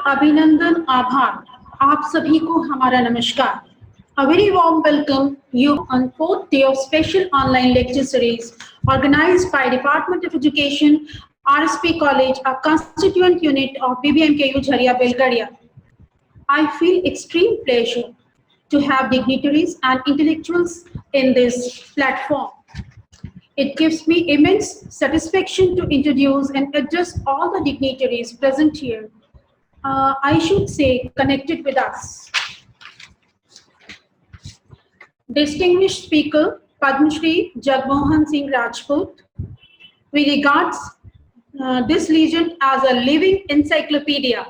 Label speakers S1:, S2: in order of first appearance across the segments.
S1: अभिनंदन, आभार। आप सभी को हमारा नमस्कार। A very warm welcome you on fourth day of special online lecture series organized by Department of Education, RSP College, a constituent unit of BBMKU Jharia Belgaria. I feel extreme pleasure to have dignitaries and intellectuals in this platform. It gives me immense satisfaction to introduce and address all the dignitaries present here. I should say connected with us. Distinguished Speaker Padma Shri Jagmohan Singh Rajput. We regard this legend as a living encyclopedia.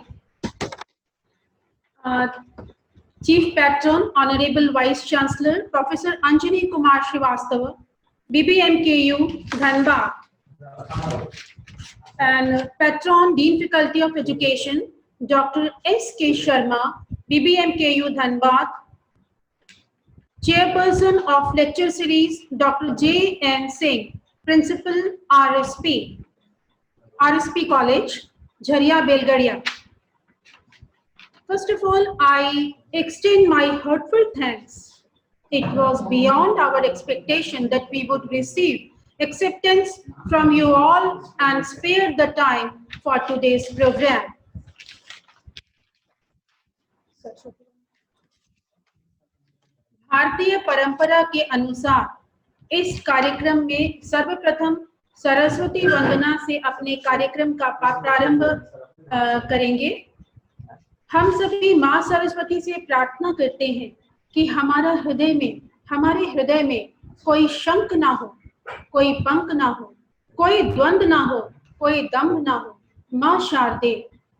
S1: Chief Patron, Honorable Vice Chancellor Professor Anjani Kumar Srivastava, BBMKU Dhanbad, and Patron Dean Faculty of Education Dr. S.K. Sharma, BBMKU Dhanbad, Chairperson of Lecture Series Dr. J.N. Singh, Principal RSP College, Jharia Belgaria. First of all, I extend my heartfelt thanks. It was beyond our expectation that we would receive acceptance from you all and spare the time for today's program. भारतीय परंपरा के अनुसार इस कार्यक्रम में सर्वप्रथम सरस्वती वंदना से अपने कार्यक्रम का प्रारंभ करेंगे। हम सभी माँ सरस्वती से प्रार्थना करते हैं कि हमारे हृदय में कोई शंक ना हो, कोई पंक ना हो, कोई द्वंद ना हो, कोई दम्भ ना हो। माँ शारदे,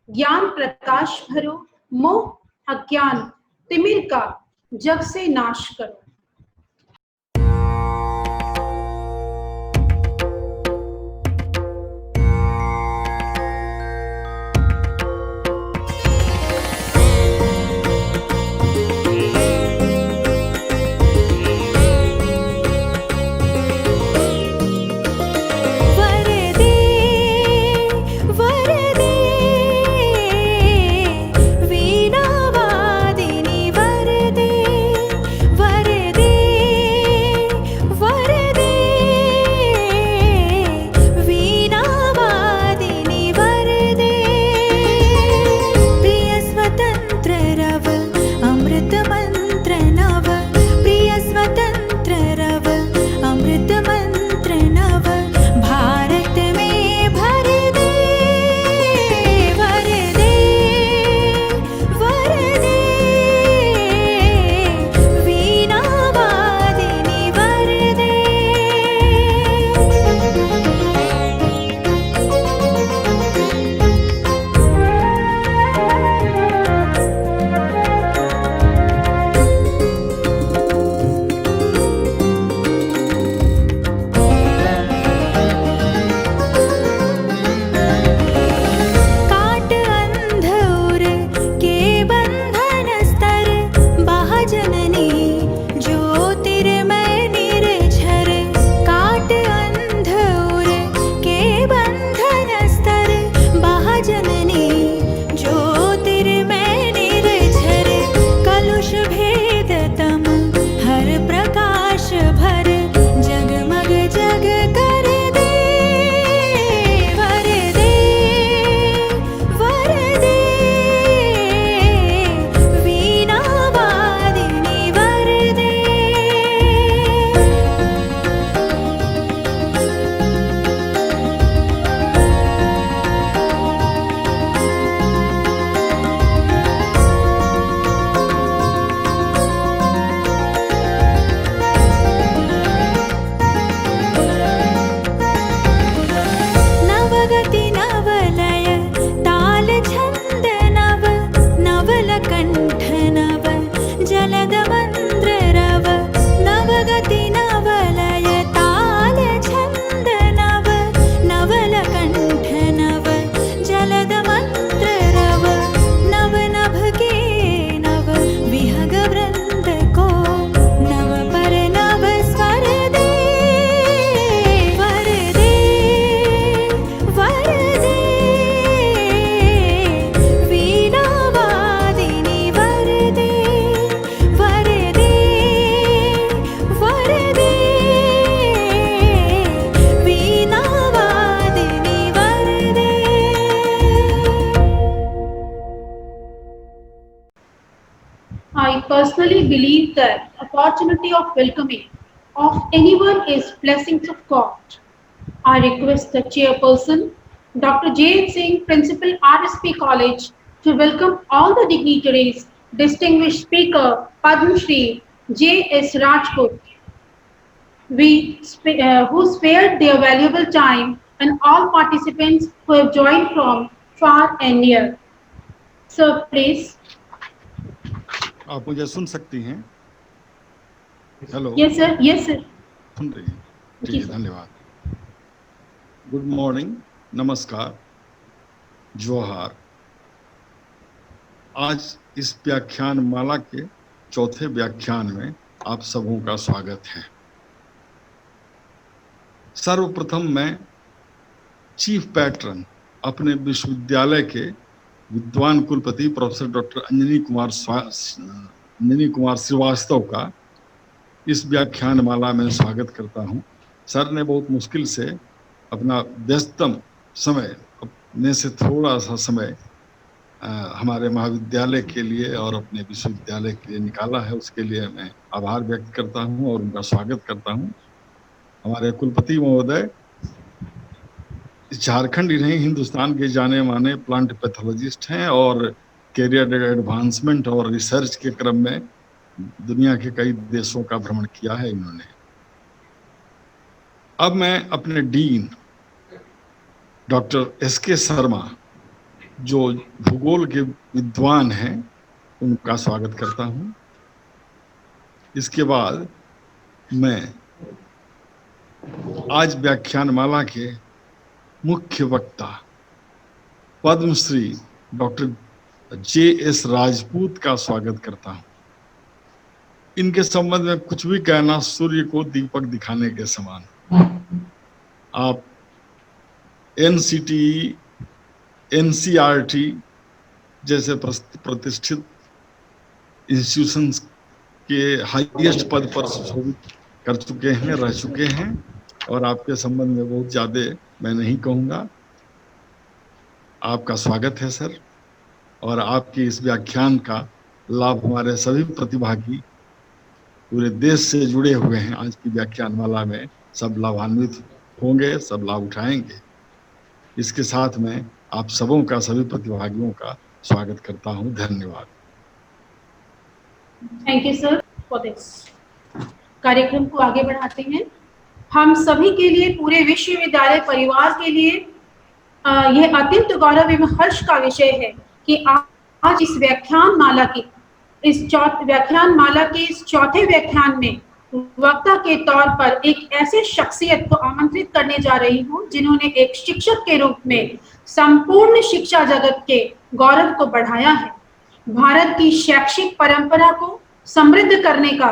S1: ज्ञान प्रकाश भरो, मोह अज्ञान तिमिर का जग से नाश करो।
S2: वरदे
S1: firmly believe that opportunity of welcoming of anyone is blessings of God. I request the chairperson, Dr. J. Singh, Principal RSP College, to welcome all the dignitaries, distinguished speaker, Padma Shri J.S. Rajput, who spared their valuable time, and all participants who have joined from far and near. Sir, please.
S2: आप मुझे सुन सकती हैं? Hello,
S1: Yes, sir. Yes, sir.
S2: सुन रही हैं? ठीक
S1: जी
S2: है,
S1: sir.
S2: धन्यवाद. Good morning, नमस्कार, जोहार. आज इस व्याख्यान माला के चौथे व्याख्यान में आप सबों का स्वागत है. सर्वप्रथम मैं चीफ पैट्रन अपने विश्वविद्यालय के विद्वान कुलपति प्रोफेसर डॉक्टर अंजनी कुमार श्रीवास्तव का इस व्याख्यान माला में स्वागत करता हूं. सर ने बहुत मुश्किल से अपना व्यस्तम समय अपने से थोड़ा सा समय हमारे महाविद्यालय के लिए और अपने विश्वविद्यालय के लिए निकाला है. उसके लिए मैं आभार व्यक्त करता हूं और उनका स्वागत करता हूं. हमारे कुलपति महोदय झारखंड ही नहीं, हिंदुस्तान के जाने माने प्लांट पैथोलॉजिस्ट हैं और कैरियर एडवांसमेंट और रिसर्च के क्रम में दुनिया के कई देशों का भ्रमण किया है इन्होंने. अब मैं अपने डीन डॉक्टर एस.के. शर्मा, जो भूगोल के विद्वान हैं, उनका स्वागत करता हूं. इसके बाद मैं आज व्याख्यानमाला के मुख्य वक्ता पद्मश्री डॉक्टर J.S. राजपूत का स्वागत करता हूं. इनके संबंध में कुछ भी कहना सूर्य को दीपक दिखाने के समान. आप NCTE, NCERT जैसे प्रतिष्ठित इंस्टीट्यूशंस के हाईएस्ट पद पर सुशोभित कर चुके हैं, रह चुके हैं और आपके संबंध में बहुत ज्यादा मैं नहीं कहूँगा. आपका स्वागत है सर, और आपके इस व्याख्यान का लाभ हमारे सभी प्रतिभागी पूरे देश से जुड़े हुए हैं आज की व्याख्यानमाला में सब लाभान्वित होंगे, सब लाभ उठाएंगे. इसके साथ में आप सबों का, सभी प्रतिभागियों का स्वागत करता हूं. धन्यवाद.
S1: Thank you sir for this. कार्यक्रम को आगे बढ़ाते हैं. हम सभी के लिए, पूरे विश्वविद्यालय परिवार के लिए यह अत्यंत गौरव एवं हर्ष का विषय है कि आज इस व्याख्यान माला के इस चौथे व्याख्यान में वक्ता के तौर पर एक ऐसे शख्सियत को आमंत्रित करने जा रही हूं जिन्होंने एक शिक्षक के रूप में संपूर्ण शिक्षा जगत के गौरव को बढ़ाया है. भारत की शैक्षिक परंपरा को समृद्ध करने का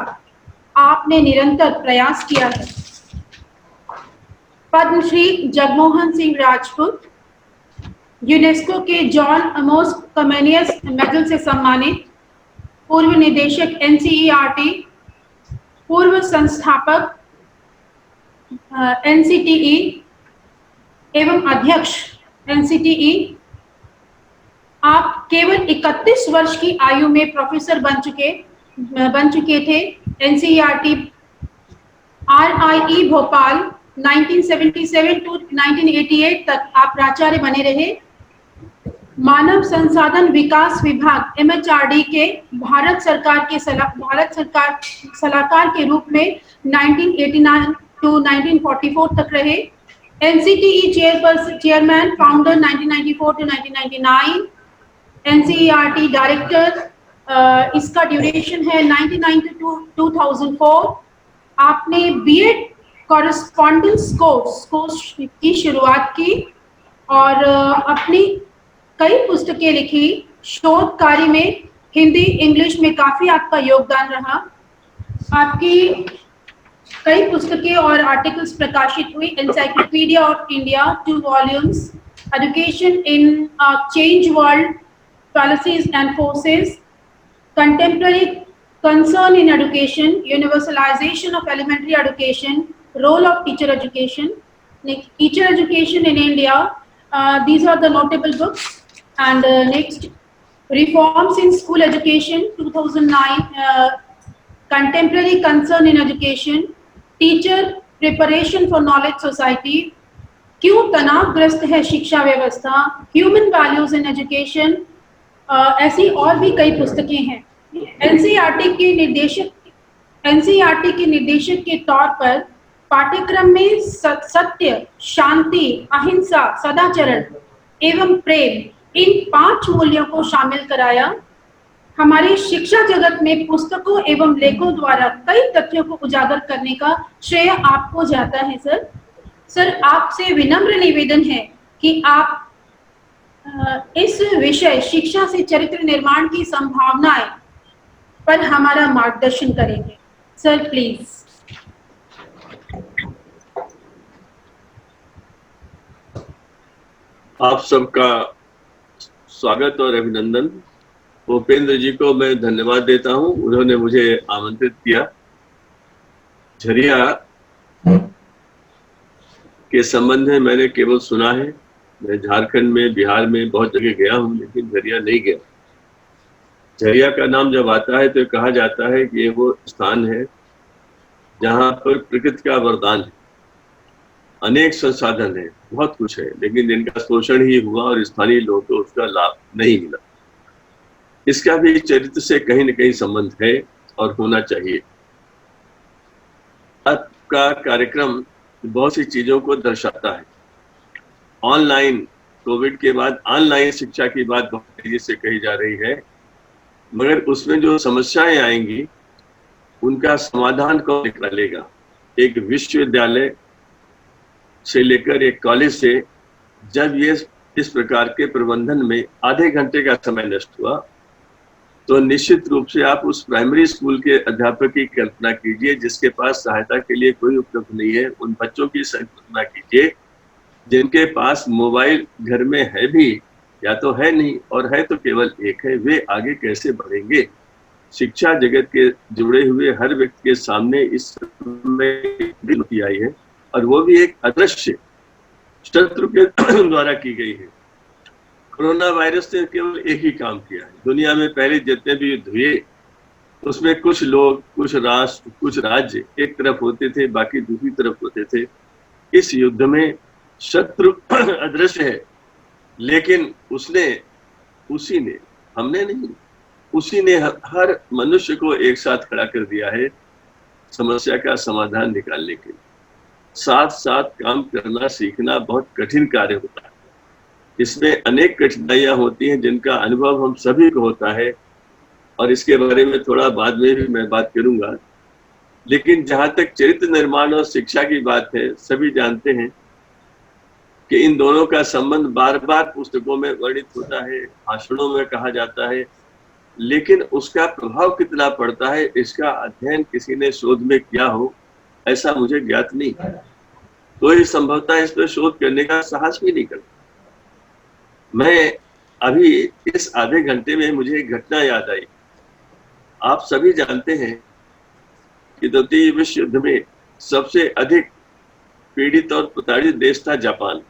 S1: आपने निरंतर प्रयास किया है. पद्मश्री जगमोहन सिंह राजपूत, यूनेस्को के जॉन अमोस कमेनियस मेडल से सम्मानित, पूर्व निदेशक NCERT, पूर्व संस्थापक NCTE एवं अध्यक्ष NCTE. आप केवल 31 वर्ष की आयु में प्रोफेसर बन चुके थे. NCERT RIE भोपाल 1977 टू 1988 तक आप प्राचार्य बने रहे. मानव संसाधन विकास विभाग MHRD के भारत सरकार सलाहकार के रूप में 1989 टू 1944 तक रहे. NCTE chairman founder 1994 to 1999. NCERT director, इसका ड्यूरेशन है 1999 टू 2004. आपने BEd कॉरेस्पॉन्डेंस कोर्स की शुरुआत की और अपनी कई पुस्तकें लिखी. शोध कार्य में हिंदी, इंग्लिश में काफी आपका योगदान रहा. आपकी कई पुस्तकें और आर्टिकल्स प्रकाशित हुई. Encyclopedia of India 2 volumes, education in change world, policies and forces, contemporary concern in education, universalization of elementary education, role of teacher education, next teacher education in India. These are the notable books. And next, reforms in school education 2009 contemporary concern in education, teacher preparation for knowledge society, क्यों तनावग्रस्त है शिक्षा व्यवस्था, human values in education, ऐसी और भी कई पुस्तकें हैं। एनसीईआरटी के निर्देशक के तौर पर पाठ्यक्रम में सत्य, शांति, अहिंसा, सदाचरण एवं प्रेम इन 5 मूल्यों को शामिल कराया। हमारे शिक्षा जगत में पुस्तकों एवं लेखों द्वारा कई तथ्यों को उजागर करने का श्रेय आपको जाता है सर। सर, आपसे विनम्र निवेदन है कि आप इस विषय शिक्षा से चरित्र निर्माण की संभावनाएं पर हमारा मार्गदर्शन करेंगे। Sir please.
S3: आप सबका स्वागत और अभिनंदन। भूपेंद्र जी को मैं धन्यवाद देता हूं, उन्होंने मुझे आमंत्रित किया। झरिया के संबंध में मैंने केवल सुना है। मैं झारखंड में, बिहार में बहुत जगह गया हूं, लेकिन झरिया नहीं गया। झरिया का नाम जब आता है तो कहा जाता है कि ये वो स्थान है जहां पर प्रकृति का वरदान है, अनेक संसाधन है, बहुत कुछ है, लेकिन इनका शोषण ही हुआ और स्थानीय लोगों को उसका लाभ नहीं मिला। इसका भी चरित्र से कहीं न कहीं संबंध है और होना चाहिए। आपका कार्यक्रम बहुत सी चीजों को दर्शाता है। ऑनलाइन, कोविड के बाद ऑनलाइन शिक्षा की बात बहुत तेजी से कही जा रही है, मगर उसमें जो समस्याएं आएंगी उनका समाधान कौन निकालेगा? एक विश्वविद्यालय से लेकर एक कॉलेज से जब ये इस प्रकार के प्रबंधन में आधे घंटे का समय नष्ट हुआ, तो निश्चित रूप से आप उस प्राइमरी स्कूल के अध्यापक की कल्पना कीजिए जिसके पास सहायता के लिए कोई उपलब्ध नहीं है। उन बच्चों की कल्पना कीजिए जिनके पास मोबाइल घर में है भी या तो है नहीं, और है तो केवल एक है। वे आगे कैसे बढ़ेंगे? शिक्षा जगत के जुड़े हुए हर व्यक्ति के सामने इस समय आई है, और वो भी एक अदृश्य शत्रु के द्वारा की गई है। कोरोना वायरस ने केवल एक ही काम किया है। दुनिया में पहले जितने भी युद्ध हुए उसमें कुछ लोग, कुछ राष्ट्र, कुछ राज्य एक तरफ होते थे, बाकी दूसरी तरफ होते थे। इस युद्ध में शत्रु अदृश्य है, लेकिन उसी ने हमने नहीं, उसी ने हर मनुष्य को एक साथ खड़ा कर दिया है समस्या का समाधान निकालने के लिए। साथ साथ काम करना सीखना बहुत कठिन कार्य होता है। इसमें अनेक कठिनाइयां होती हैं जिनका अनुभव हम सभी को होता है, और इसके बारे में थोड़ा बाद में भी मैं बात करूंगा। लेकिन जहां तक चरित्र निर्माण और शिक्षा की बात है, सभी जानते हैं कि इन दोनों का संबंध बार बार पुस्तकों में वर्णित होता है, भाषणों में कहा जाता है, लेकिन उसका प्रभाव कितना पड़ता है इसका अध्ययन किसी ने शोध में किया हो ऐसा मुझे ज्ञात नहीं। तो ये संभवतः इस पर शोध करने का साहस भी नहीं करता। मैं अभी इस आधे घंटे में मुझे एक घटना याद आई। आप सभी जानते हैं कि द्वितीय विश्व युद्ध में सबसे अधिक पीड़ित और प्रताड़ित देश था जापान।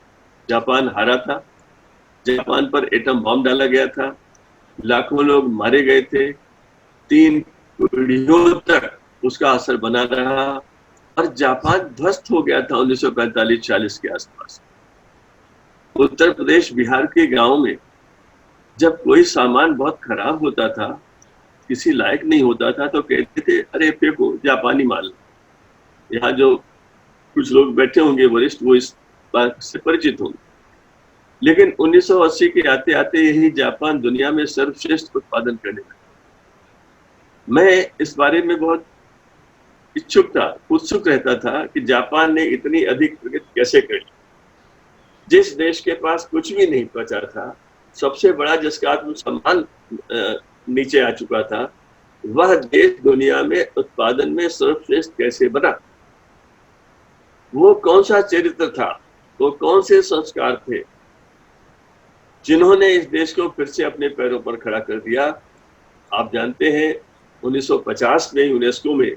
S3: जापान हारा था, जापान पर एटम बम डाला गया था, लाखों लोग मारे गए थे, 3 पीढ़ियों तक उसका असर बना रहा, और जापान ध्वस्त हो गया था 1945-46 के आसपास। उत्तर प्रदेश, बिहार के गांव में जब कोई सामान बहुत खराब होता था, किसी लायक नहीं होता था, तो कहते थे अरे फेंको, जापानी माल। यहाँ जो कुछ लोग बैठे होंगे वरिष्ठ, वो इस बात से परिचित होंगे। लेकिन 1980 के आते आते यही जापान दुनिया में सर्वश्रेष्ठ उत्पादन करने लगा। मैं इस बारे में बहुत उत्सुक रहता था कि जापान ने इतनी अधिक प्रगति कैसे कर ली। जिस देश के पास कुछ भी नहीं बचा था, सबसे बड़ा जिसका आत्मसम्मान नीचे आ चुका था, वह देश दुनिया में उत्पादन में सर्वश्रेष्ठ कैसे बना? वो कौन सा चरित्र था, वो कौन से संस्कार थे जिन्होंने इस देश को फिर से अपने पैरों पर खड़ा कर दिया? आप जानते हैं 1950 में यूनेस्को में,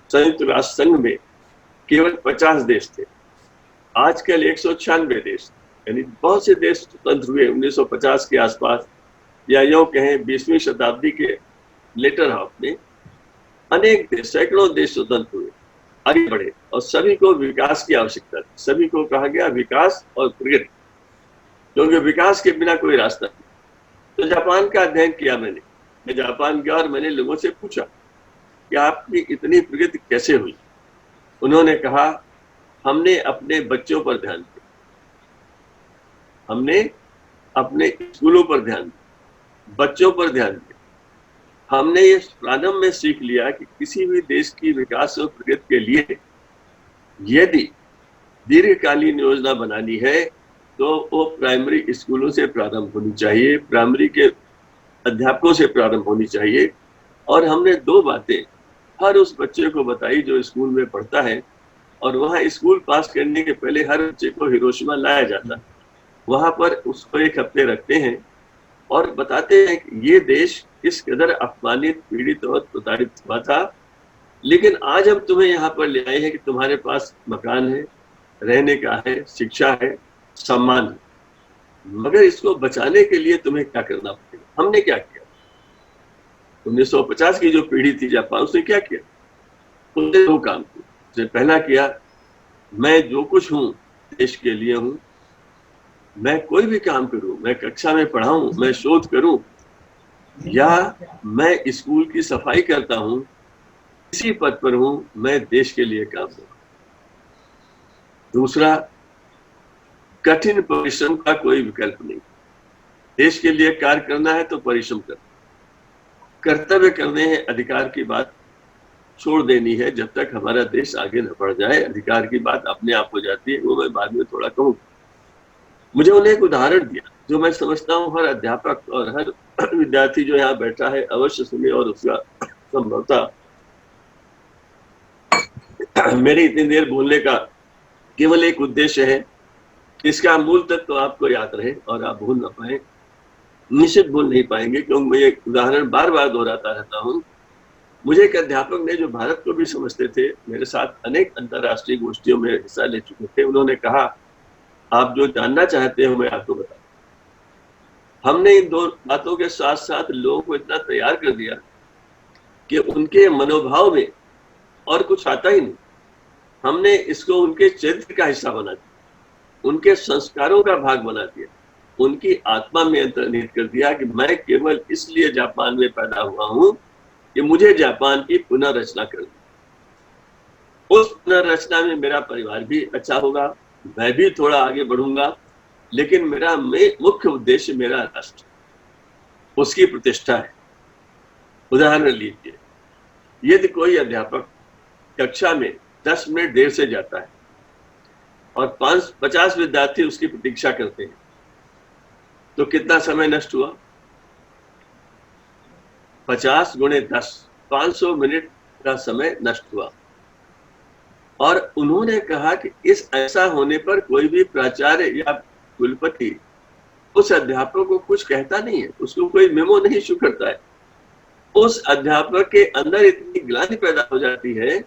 S3: संयुक्त राष्ट्र संघ में केवल 50 देश थे। आजकल 196 देश, यानी बहुत से देश स्वतंत्र हुए 1950 के आसपास, या यूं कहें 20वीं शताब्दी के लेटर हाफ में। अनेक देश, सैकड़ों देश स्वतंत्र हुए, आगे बढ़े और सभी को विकास की आवश्यकता थी। सभी को कहा गया विकास और प्रगति, क्योंकि विकास के बिना कोई रास्ता नहीं। तो जापान का अध्ययन किया मैंने। मैं जापान गया और मैंने लोगों से पूछा कि आपकी इतनी प्रगति कैसे हुई। उन्होंने कहा हमने अपने बच्चों पर ध्यान दिया, हमने अपने स्कूलों पर ध्यान दिया, बच्चों पर ध्यान दिया। हमने ये प्रारंभ में सीख लिया कि किसी भी देश की विकास और प्रगति के लिए यदि दीर्घकालीन योजना बनानी है तो वो प्राइमरी स्कूलों से प्रारंभ होनी चाहिए, प्राइमरी के अध्यापकों से प्रारंभ होनी चाहिए। और हमने दो बातें हर उस बच्चे को बताई जो स्कूल में पढ़ता है, और वहाँ स्कूल पास करने के पहले हर बच्चे को हिरोशिमा लाया जाता है, वहां पर उसको एक हफ्ते रखते हैं और बताते हैं कि ये देश किस कदर अपमानित, पीड़ित और प्रताड़ित हुआ था, लेकिन आज हम तुम्हें यहाँ पर ले आए हैं कि तुम्हारे पास मकान है, रहने का है, शिक्षा है, सम्मान है, मगर इसको बचाने के लिए तुम्हें क्या करना पड़ेगा। हमने क्या किया? 1950 की जो पीढ़ी थी जापान, उसने क्या किया? उसने दो काम किए। उसने पहला किया, मैं जो कुछ हूं देश के लिए हूं, मैं कोई भी काम करूं, मैं कक्षा में पढ़ाऊं, मैं शोध करूं, या मैं स्कूल की सफाई करता हूं, किसी पद पर हूं, मैं देश के लिए काम करूं। दूसरा, कठिन परिश्रम का कोई विकल्प नहीं। देश के लिए कार्य करना है तो परिश्रम करना, कर्तव्य करने हैं, अधिकार की बात छोड़ देनी है। जब तक हमारा देश आगे न बढ़ जाए, अधिकार की बात अपने आप हो जाती है, वो मैं बाद में थोड़ा कहूँ। मुझे उन्हें एक उदाहरण दिया जो मैं समझता हूँ हर अध्यापक और हर विद्यार्थी जो यहाँ बैठा है अवश्य सुने, और उसका संभवतः मेरी इतनी देर बोलने का केवल एक उद्देश्य है, इसका मूल तत्व तो आपको याद रहे और आप भूल ना पाए। निश्चित भूल नहीं पाएंगे, क्योंकि मैं एक उदाहरण बार बार दोहराता रहता हूँ। मुझे एक अध्यापक ने, जो भारत को भी समझते थे, मेरे साथ अनेक अंतर्राष्ट्रीय गोष्ठियों में हिस्सा ले चुके थे, उन्होंने कहा आप जो जानना चाहते हो मैं आपको बता। हमने इन दो बातों के साथ साथ लोगों को इतना तैयार कर दिया कि उनके मनोभाव में और कुछ आता ही नहीं। हमने इसको उनके चरित्र का हिस्सा बना दिया, उनके संस्कारों का भाग बना दिया, उनकी आत्मा में अंतर्निहित कर दिया कि मैं केवल इसलिए जापान में पैदा हुआ हूं कि मुझे जापान की पुनर्रचना करनी। उस पुनर्रचना में मेरा परिवार भी अच्छा होगा, मैं भी थोड़ा आगे बढ़ूंगा, लेकिन मेरा मुख्य उद्देश्य मेरा राष्ट्र, उसकी प्रतिष्ठा है। उदाहरण लीजिए, यदि कोई अध्यापक कक्षा में 10 मिनट देर से जाता है और 50 विद्यार्थी उसकी प्रतीक्षा करते हैं, तो कितना समय नष्ट हुआ? 50 गुणे 10, 500 मिनट का समय नष्ट हुआ। और उन्होंने कहा कि इस ऐसा होने पर कोई भी प्राचार्य या कुलपति उस अध्यापक को कुछ कहता नहीं है, उसको कोई मेमो नहीं इशू करता है। उस अध्यापक के अंदर इतनी ग्लानि पैदा हो जाती है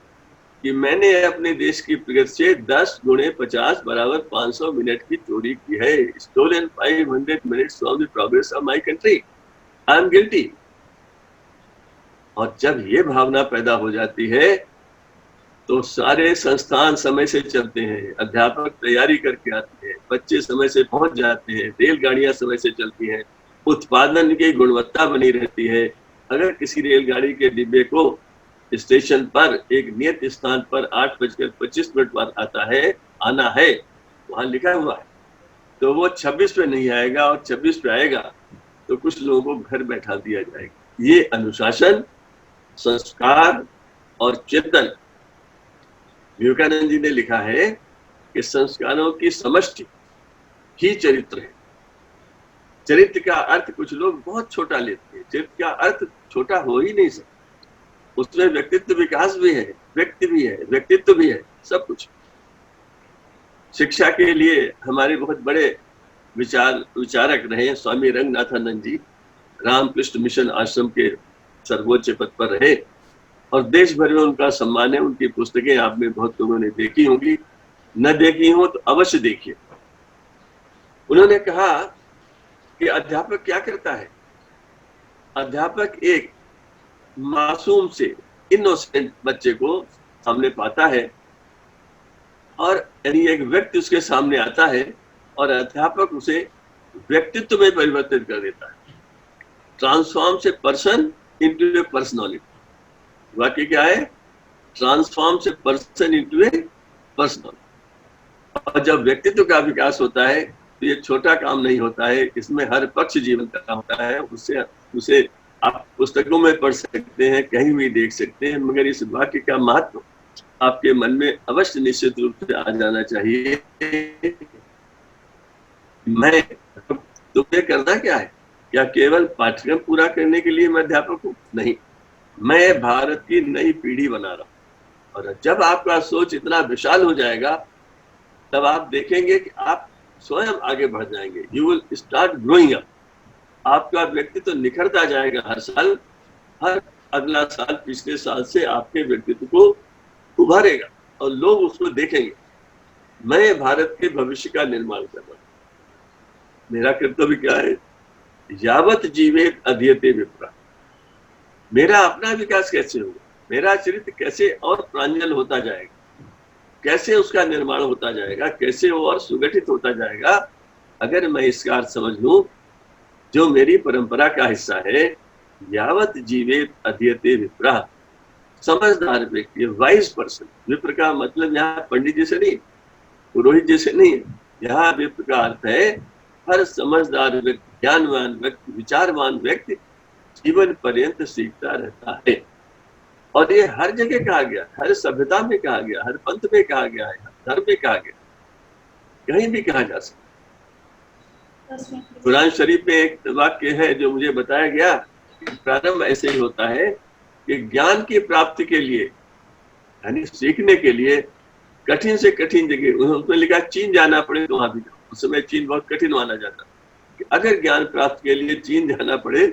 S3: कि मैंने अपने देश की प्रगति से 10 गुणे 50 बराबर 500 मिनट की चोरी की है। Stolen 500 minutes from the progress of my country, I am guilty. और जब ये भावना पैदा हो जाती है तो सारे संस्थान समय से चलते हैं, अध्यापक तैयारी करके आते हैं, बच्चे समय से पहुंच जाते हैं, रेलगाड़ियां समय से चलती हैं, उत्पादन की गुणवत्ता बनी रहती है। अगर किसी रेलगाड़ी के डिब्बे को स्टेशन पर एक नियत स्थान पर 8:25 पर आना है, वहां लिखा हुआ है, तो वो 26 पे नहीं आएगा, और 26 पे आएगा तो कुछ लोगों को घर बैठा दिया जाएगा। ये अनुशासन, संस्कार और चेतन, विवेकानंद जी ने लिखा है कि संस्कारों की समष्टि ही चरित्र है। चरित्र का अर्थ कुछ लोग बहुत छोटा लेते हैं, चरित्र का अर्थ छोटा हो ही नहीं सकता। उसमें व्यक्तित्व विकास भी है, व्यक्ति भी है, व्यक्तित्व भी है, सब कुछ। शिक्षा के लिए हमारे बहुत बड़े विचारक रहे स्वामी रंगनाथानंद जी, रामकृष्ण मिशन आश्रम के सर्वोच्च पद पर रहे और देश भर में उनका सम्मान है। उनकी पुस्तकें आप में बहुत लोगों ने देखी होंगी, न देखी हो तो अवश्य देखिए। उन्होंने कहा कि अध्यापक क्या करता है? अध्यापक एक मासूम से इनोसेंट बच्चे को सामने पाता है, और यानी एक व्यक्ति उसके सामने आता है और अध्यापक उसे व्यक्तित्व में परिवर्तित कर देता है। ट्रांसफॉर्म से पर्सन इनटू ए पर्सनालिटी। वाक्य क्या है? ट्रांसफॉर्म से पर्सन इनटू ए पर्सनालिटी। और जब व्यक्तित्व का विकास होता है तो ये छोटा काम नहीं होता है, इसमें हर पक्ष जीवन का होता है। उसे आप पुस्तकों में पढ़ सकते हैं, कहीं भी देख सकते हैं, मगर इस वाक्य का महत्व आपके मन में अवश्य निश्चित रूप से आ जाना चाहिए। मैं तुम्हें करना क्या है? क्या केवल पाठ्यक्रम पूरा करने के लिए मैं अध्यापक हूँ? नहीं, मैं भारत की नई पीढ़ी बना रहा हूँ। और जब आपका सोच इतना विशाल हो जाएगा तब आप देखेंगे कि आप स्वयं आगे बढ़ जाएंगे। You will start growing up. आपका व्यक्तित्व तो निखरता जाएगा हर साल। हर अगला साल पिछले साल से आपके व्यक्तित्व को उभारेगा और लोग उसको देखेंगे। मैं भारत के भविष्य का निर्माण कर रहा हूँ। मेरा कर्तव्य क्या है? यावत जीवेत अध्येते विप्रा। मेरा अपना विकास कैसे होगा? मेरा चरित्र कैसे और प्रांजल होता जाएगा? कैसे उसका निर्माण होता जाएगा? कैसे वो और सुगठित होता जाएगा? अगर मैं इसका अर्थ समझ लूं, जो मेरी परंपरा का हिस्सा है, यावत जीवेत अध्येते विप्रा, समझदार व्यक्ति, वाइज पर्सन। विप्र का मतलब यहाँ पंडित जी से नहीं, पुरोहित जी से नहीं, यहाँ विप्र का अर्थ है हर समझदार व्यक्ति, ज्ञानवान व्यक्ति, विचारवान व्यक्ति जीवन पर्यंत सीखता रहता है। और ये हर जगह कहा गया, हर सभ्यता में कहा गया, हर पंथ में कहा गया है, हर धर्म में कहा गया, कहीं भी कहा जा सकता। कुरान शरीफ में एक वाक्य है जो मुझे बताया गया, प्रारंभ ऐसे ही होता है कि ज्ञान की प्राप्ति के लिए, यानी सीखने के लिए कठिन से कठिन जगह, उसमें लिखा चीन जाना पड़े तो वहां भी जाओ। उस समय चीन बहुत कठिन माना जाता कि अगर ज्ञान प्राप्त के लिए चीन जाना पड़े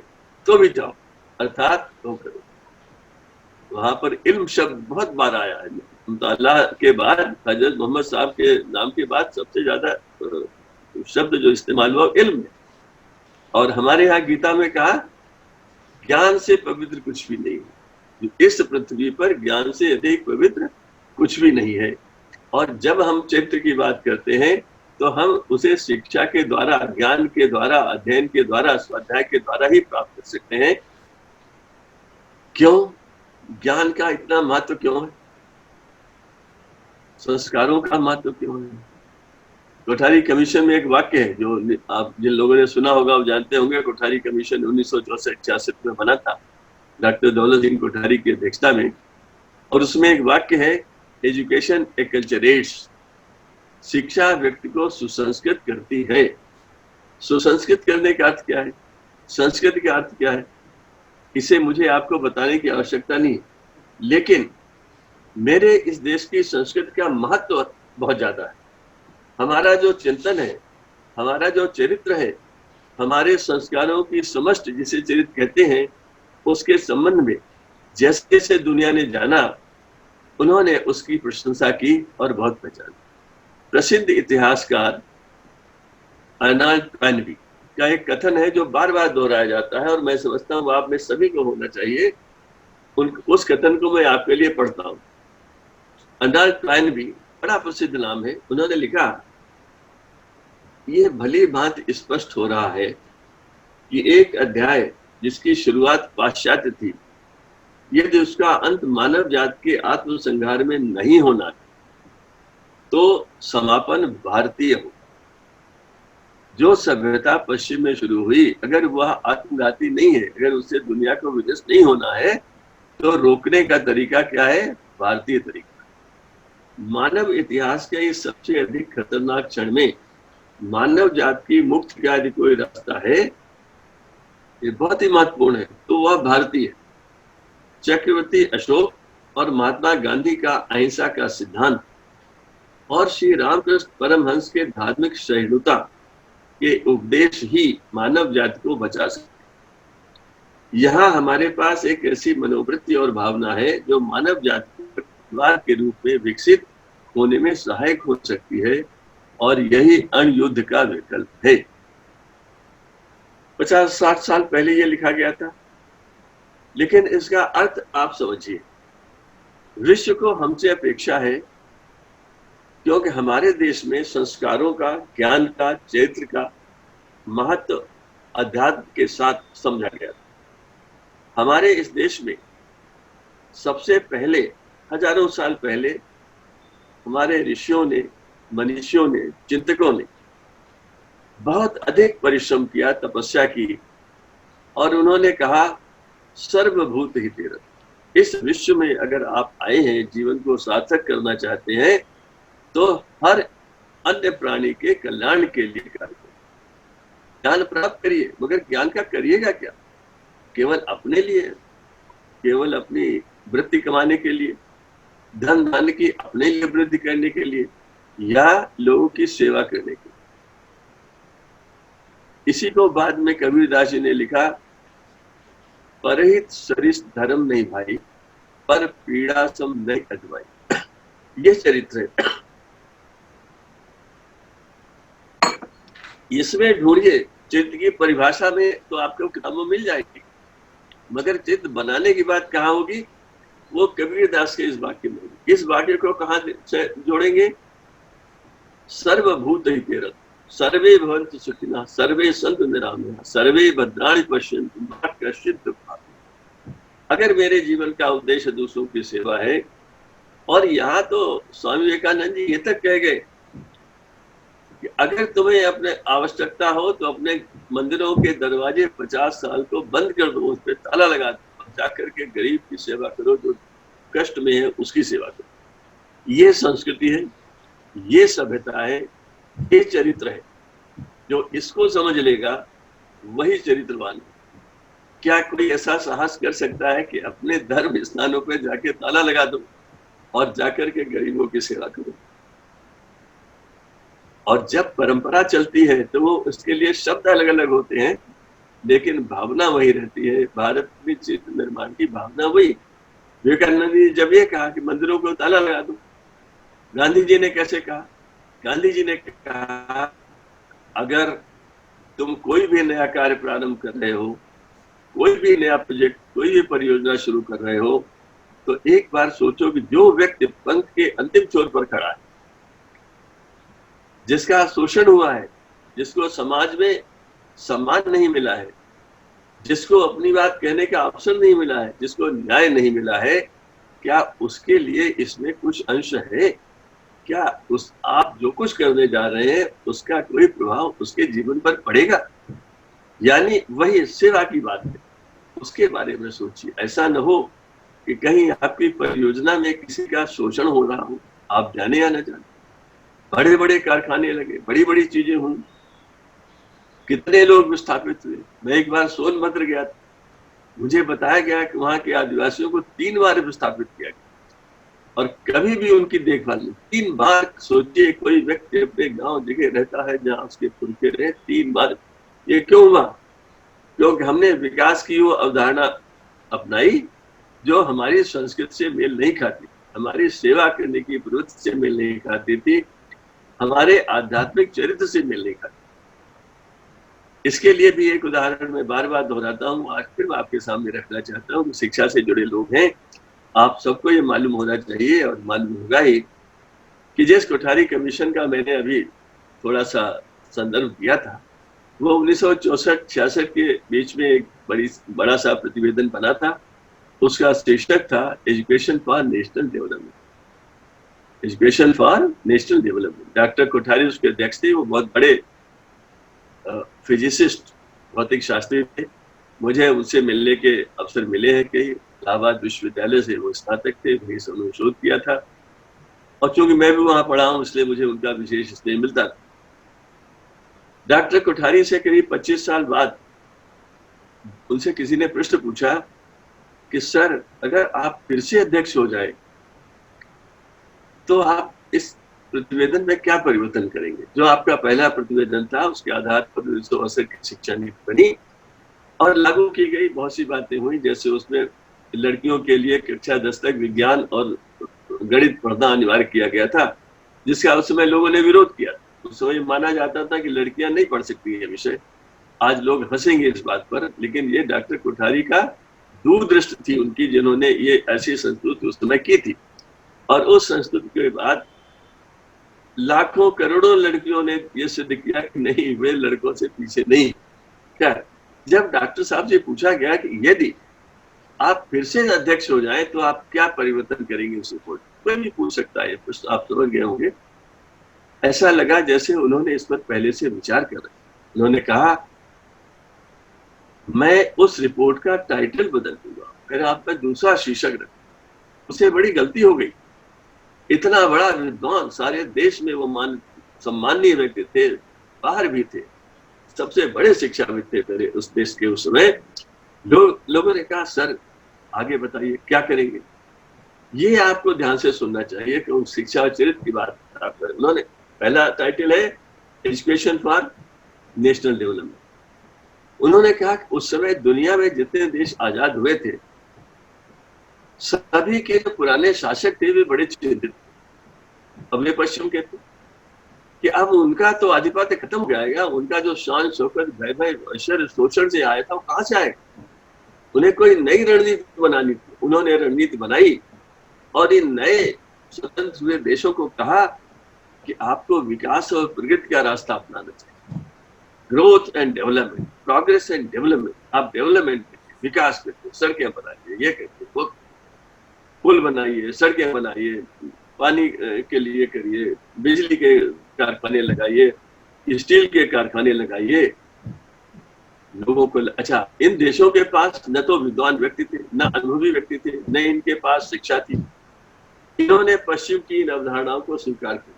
S3: तो भी जाओ, अर्थात तो करो। वहां पर इल्म शब्द बहुत बार आया है। अल्लाह के बाद, हजरत मोहम्मद साहब के नाम के बाद सबसे ज्यादा शब्द जो इस्तेमाल हुआ इल्म है। और हमारे यहाँ गीता में कहा, ज्ञान से पवित्र कुछ भी नहीं है। इस पृथ्वी पर ज्ञान से अधिक पवित्र कुछ भी नहीं है। और जब हम चरित्र की बात करते हैं तो हम उसे शिक्षा के द्वारा, ज्ञान के द्वारा, अध्ययन के द्वारा, स्वाध्याय के द्वारा ही प्राप्त कर सकते हैं। क्यों? ज्ञान का इतना महत्व क्यों है? संस्कारों का महत्व क्यों है? कोठारी कमीशन में एक वाक्य है जो आप जिन लोगों ने सुना होगा वो जानते होंगे। कोठारी कमीशन 1964-66 में बना था, डॉक्टर दौलत सिंह कोठारी की अध्यक्षता में। और उसमें एक वाक्य है, एजुकेशन ए कल्चरेट्स। शिक्षा व्यक्ति को सुसंस्कृत करती है। सुसंस्कृत करने का अर्थ क्या है? संस्कृत का अर्थ क्या है? इसे मुझे आपको बताने की आवश्यकता नहीं, लेकिन मेरे इस देश की संस्कृति का महत्व बहुत ज्यादा है। हमारा जो चिंतन है, हमारा जो चरित्र है, हमारे संस्कारों की समष्टि जिसे चरित्र कहते हैं, उसके संबंध में जैसे जैसे दुनिया ने जाना, उन्होंने उसकी प्रशंसा की और बहुत पहचानी। प्रसिद्ध इतिहासकार अर्नाल्ड टॉयनबी का एक कथन है जो बार बार दोहराया जाता है और मैं समझता हूँ आप में सभी को होना चाहिए। उस कथन को मैं आपके लिए पढ़ता हूँ। अर्नाल्ड टॉयनबी बड़ा प्रसिद्ध नाम है। उन्होंने लिखा, ये भली भांति स्पष्ट हो रहा है कि एक अध्याय जिसकी शुरुआत पाश्चात्य थी, यदि उसका अंत मानव जाति के आत्मसंहार में नहीं होना तो समापन भारतीय हो। जो सभ्यता पश्चिम में शुरू हुई, अगर वह आत्मघाती नहीं है, अगर उससे दुनिया को विनष्ट नहीं होना है, तो रोकने का तरीका क्या है? भारतीय तरीका। मानव इतिहास के इस सबसे अधिक खतरनाक क्षण में मानव जाति की मुक्ति का यदि कोई रास्ता है, ये बहुत ही महत्वपूर्ण है, तो वह भारतीय है। चक्रवर्ती अशोक और महात्मा गांधी का अहिंसा का सिद्धांत और श्री रामकृष्ण परमहंस के धार्मिक सहिष्णुता के उपदेश ही मानव जाति को बचा सकते। यहाँ हमारे पास एक ऐसी मनोवृत्ति और भावना है जो मानव जाति को परिवार के रूप में विकसित होने में सहायक हो सकती है, और यही अणुयुद्ध का विकल्प है। 50-60 साल पहले ये लिखा गया था, लेकिन इसका अर्थ आप समझिए। विश्व को हमसे अपेक्षा है, क्योंकि हमारे देश में संस्कारों का, ज्ञान का, चरित्र का महत्व अध्यात्म के साथ समझा गया। हमारे इस देश में सबसे पहले, हजारों साल पहले हमारे ऋषियों ने, मनीषियों ने, चिंतकों ने बहुत अधिक परिश्रम किया, तपस्या की, और उन्होंने कहा सर्वभूत हितेरथ। इस विश्व में अगर आप आए हैं, जीवन को सार्थक करना चाहते हैं, तो हर अन्य प्राणी के कल्याण के लिए कार्य करिए, ज्ञान प्राप्त करिए। मगर ज्ञान का करिएगा क्या? केवल अपने लिए, केवल अपनी वृत्ति कमाने के लिए, धन धन की अपने लिए वृद्धि करने के लिए, या लोगों की सेवा करने के लिए? इसी को बाद में कबीरदास जी ने लिखा, परहित सरिस धर्म नहीं भाई, पर पीड़ा सम नहीं अजवाई। ये चरित्र है। इसमें ढूंढिए, चित्त की परिभाषा में तो आपको किताबों मिल जाएगी, मगर चित्त बनाने की बात कहाँ होगी? वो कबीरदास के इस वाक्य में होगी। इस वाक्य को कहाँ से जोड़ेंगे? सर्वभूत हितेरथ, सर्वे भवन्तु सुखिनः, सर्वे सन्तु निरामयाः, सर्वे भद्राणि पश्यन्तु मा कश्चित् दुःखात्। अगर मेरे जीवन का उद्देश्य दूसरों की सेवा है, और यहाँ तो स्वामी विवेकानंद जी ये तक कह गए कि अगर तुम्हें अपने आवश्यकता हो तो अपने मंदिरों के दरवाजे 50 साल को बंद कर दो, उस पर ताला लगा दो, जाकर के गरीब की सेवा करो, जो कष्ट में है उसकी सेवा करो। ये संस्कृति है, ये सभ्यता है, ये चरित्र है। जो इसको समझ लेगा वही चरित्रवान है। क्या कोई ऐसा साहस कर सकता है कि अपने धर्म स्थानों पर जाके ताला लगा दो और जाकर के गरीबों की सेवा करो? और जब परंपरा चलती है तो वो उसके लिए शब्द अलग अलग होते हैं, लेकिन भावना वही रहती है। भारत में चित्र निर्माण की भावना वही। विवेकानंद जी जब ये कहा कि मंदिरों को ताला लगा दो, गांधी जी ने कैसे कहा? गांधी जी ने कहा, अगर तुम कोई भी नया कार्य प्रारंभ कर रहे हो, कोई भी नया प्रोजेक्ट, कोई भी परियोजना शुरू कर रहे हो, तो एक बार सोचो कि जो व्यक्ति पंख के अंतिम छोर पर खड़ा है, जिसका शोषण हुआ है, जिसको समाज में सम्मान नहीं मिला है, जिसको अपनी बात कहने का अवसर नहीं मिला है, जिसको न्याय नहीं मिला है, क्या उसके लिए इसमें कुछ अंश है? क्या उस आप जो कुछ करने जा रहे हैं उसका कोई प्रभाव उसके जीवन पर पड़ेगा? यानी वही सेवा की बात है, उसके बारे में सोचिए। ऐसा न हो कि कहीं आपकी परियोजना में किसी का शोषण हो रहा हो, आप जाने या न जाने। बड़े बड़े कारखाने लगे, बड़ी बड़ी चीजें हुई, कितने लोग विस्थापित हुए। मैं एक बार सोनभद्र गया था, मुझे बताया गया कि वहां के आदिवासियों को 3 बार विस्थापित किया गया और कभी भी उनकी देखभाल नहीं। 3 बार। सोचिए, कोई व्यक्ति अपने गांव जगह रहता है जहां उसके पुरखे रहे, 3 बार। ये क्यों हुआ? क्योंकि हमने विकास की वो अवधारणा अपनाई जो हमारी संस्कृति से मेल नहीं खाती, हमारी सेवा करने की प्रवृत्ति से मेल नहीं खाती थी, हमारे आध्यात्मिक चरित्र से मेल नहीं खाती। इसके लिए भी एक उदाहरण मैं बार बार दोहराता हूँ, आज फिर मैं आपके सामने रखना चाहता हूँ। शिक्षा से जुड़े लोग हैं, आप सबको ये मालूम होना चाहिए और मालूम होगा ही कि जिस कोठारी कमीशन का मैंने अभी थोड़ा सा संदर्भ दिया था, वो 1964-66 के बीच में एक बड़ा सा प्रतिवेदन बना था। उसका शीर्षक था education for national development. Education for national development. Doctor Kothari उसके अध्यक्ष थे। वो बहुत बड़े फिजिसिस्ट, भौतिक शास्त्री थे। मुझे उनसे मिलने के अवसर मिले हैं कई। इलाहाबाद विश्वविद्यालय से वो स्नातक थे, वहीं से उन्होंने शोध किया था, और चूंकि मैं भी वहां पढ़ा हूं इसलिए मुझे उनका विशेष स्नेह मिलता था। डॉक्टर कोठारी से करीब 25 साल बाद उनसे किसी ने प्रश्न पूछा कि सर, अगर आप फिर से अध्यक्ष हो जाए तो आप इस प्रतिवेदन में क्या परिवर्तन करेंगे? जो आपका पहला प्रतिवेदन था उसके आधार पर 1968 की शिक्षा नीति बनी और लागू की गई। बहुत सी बातें हुई, जैसे उसमें लड़कियों के लिए कक्षा 10 तक विज्ञान और गणित पढ़ना अनिवार्य किया गया था, जिसका उस समय लोगों ने विरोध किया। उस समय माना जाता था कि लड़कियां नहीं पढ़ सकती ये विषय। आज लोग हंसेंगे इस बात पर, लेकिन ये डॉक्टर कोठारी का दूरदृष्टि थी उनकी, जिन्होंने ये ऐसी संस्कृति उस समय की थी। और उस संस्कृति के बाद लाखों करोड़ों लड़कियों ने ये सिद्ध किया कि नहीं, वे लड़कों से पीछे नहीं। क्या जब डॉक्टर साहब से पूछा गया कि यदि आप फिर से अध्यक्ष हो जाएं तो आप क्या परिवर्तन करेंगे उस रिपोर्ट, कोई भी पूछ सकता है, कुछ आप समझ गए होंगे। ऐसा लगा जैसे उन्होंने इस पर पहले से विचार कर रहे। उन्होंने कहा मैं उस रिपोर्ट का टाइटल बदल दूंगा, फिर आप में दूसरा शीर्षक रखूंगा। उससे बड़ी गलती हो गई। इतना बड़ा विद्वान, सारे देश में वो सम्माननीय व्यक्ति थे, बाहर भी थे, सबसे बड़े शिक्षाविद थे मेरे उस देश के उस समय। लोगों ने कहा सर आगे बताइए क्या करेंगे। ये आपको ध्यान से सुनना चाहिए कि उस शिक्षा और चरित्र की बात आप करें। उन्होंने पहला टाइटल है एजुकेशन फॉर नेशनल डेवलपमेंट। उन्होंने कहा कि उस समय दुनिया में जितने देश आजाद हुए थे, सभी के जो पुराने शासक थे वे बड़े चिंतित थे। अब ये पश्चिम के थे कि अब उनका तो आधिपत्य खत्म हो जाएगा, उनका जो शान शौकत वैभव ऐश्वर्य शोषण से आया था वो कहां से आएगा। उन्हें कोई नई रणनीति बनानी थी। उन्होंने रणनीति बनाई और इन नए स्वतंत्र हुए देशों को कहा कि आपको विकास और प्रगति का रास्ता अपनाना चाहिए। Growth and development, progress and development. आप डेवलपमेंट विकास करते, सड़कें बनाइए, ये करते, वो पुल बनाइए, सड़कें बनाइए, पानी के लिए करिए, बिजली के कारखाने लगाइए, स्टील के कारखाने लगाइए। लोगों को अच्छा, इन देशों के पास न तो विद्वान व्यक्ति थे, न अनुभवी व्यक्ति थे, न इनके पास शिक्षा थी। इन्होंने पश्चिम की इन अवधारणाओं को स्वीकार किया।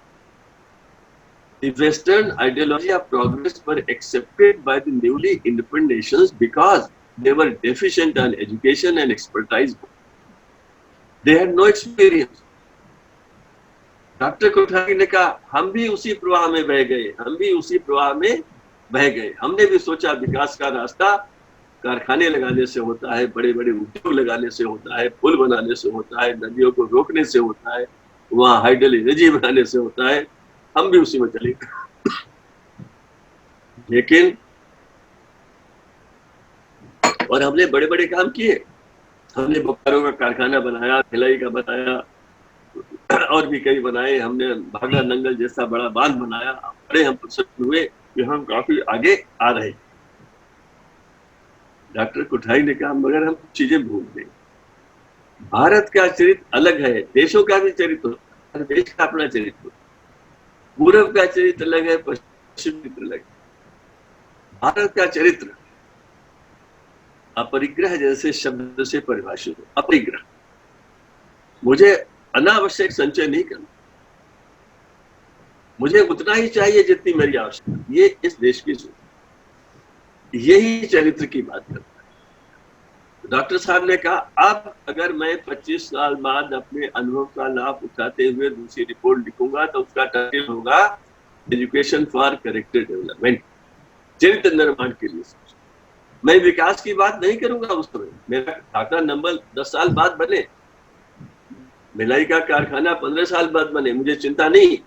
S3: The Western ideology of progress were accepted by the newly independent nations because they were deficient on education and expertise. They had no experience. Doctor Kothari ने कहा हम भी उसी प्रवाह में बह गए, हम भी उसी प्रवाह में बह गए। हमने भी सोचा विकास का रास्ता कारखाने लगाने से होता है, बड़े बड़े उद्योग लगाने से होता है, पुल बनाने से होता है, नदियों को रोकने से होता है, वहां हाइडल एनर्जी बनाने से होता है। हम भी उसी में चले। लेकिन और हमने बड़े बड़े काम किए। हमने बोकारो का कारखाना बनाया, भिलाई का बनाया, और भी कई बनाए। हमने भागा नंगल जैसा बड़ा बांध बनाया। बड़े हम प्रसन्न हुए कि हम काफी आगे आ रहे। डॉक्टर कोठारी ने कहा मगर हम चीजें भूल गए। भारत का चरित्र अलग है, देशों का भी चरित्र होता है, देश का अपना चरित्र होता है। पूर्व का चरित्र अलग है, पश्चिम चरित्र अलग है। भारत का चरित्र अपरिग्रह जैसे शब्द से परिभाषित है। अपरिग्रह, मुझे अनावश्यक संचय नहीं करना, मुझे उतना ही चाहिए जितनी मेरी आवश्यकता। ये इस देश की सोच, यही चरित्र की बात करता है। डॉक्टर साहब ने कहा अब अगर मैं 25 साल बाद अपने अनुभव का लाभ उठाते हुए दूसरी रिपोर्ट लिखूंगा तो उसका टाइटल होगा एजुकेशन फॉर कैरेक्टर डेवलपमेंट, चरित्र निर्माण के लिए। मैं विकास की बात नहीं करूंगा उस समय। मेरा खाता नंबर 10 साल बाद बने, भिलाई का कारखाना 15 साल बाद बने, मुझे चिंता नहीं।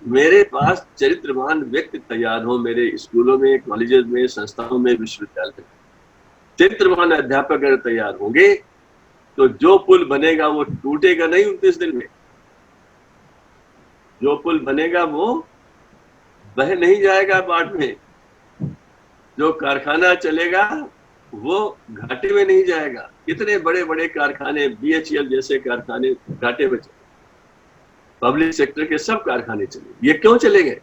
S3: मेरे पास चरित्रवान व्यक्ति तैयार हो, मेरे स्कूलों में, कॉलेजेस में, संस्थाओं में, विश्वविद्यालय में चरित्रवान अध्यापक अगर तैयार होंगे तो जो पुल बनेगा वो टूटेगा नहीं 29 दिन में। जो पुल बनेगा वो बह नहीं जाएगा बाढ़ में। जो कारखाना चलेगा वो घाटे में नहीं जाएगा। कितने बड़े बड़े कारखाने, BHEL जैसे कारखाने घाटे में चले, पब्लिक सेक्टर के सब कारखाने चले। ये क्यों चले गए?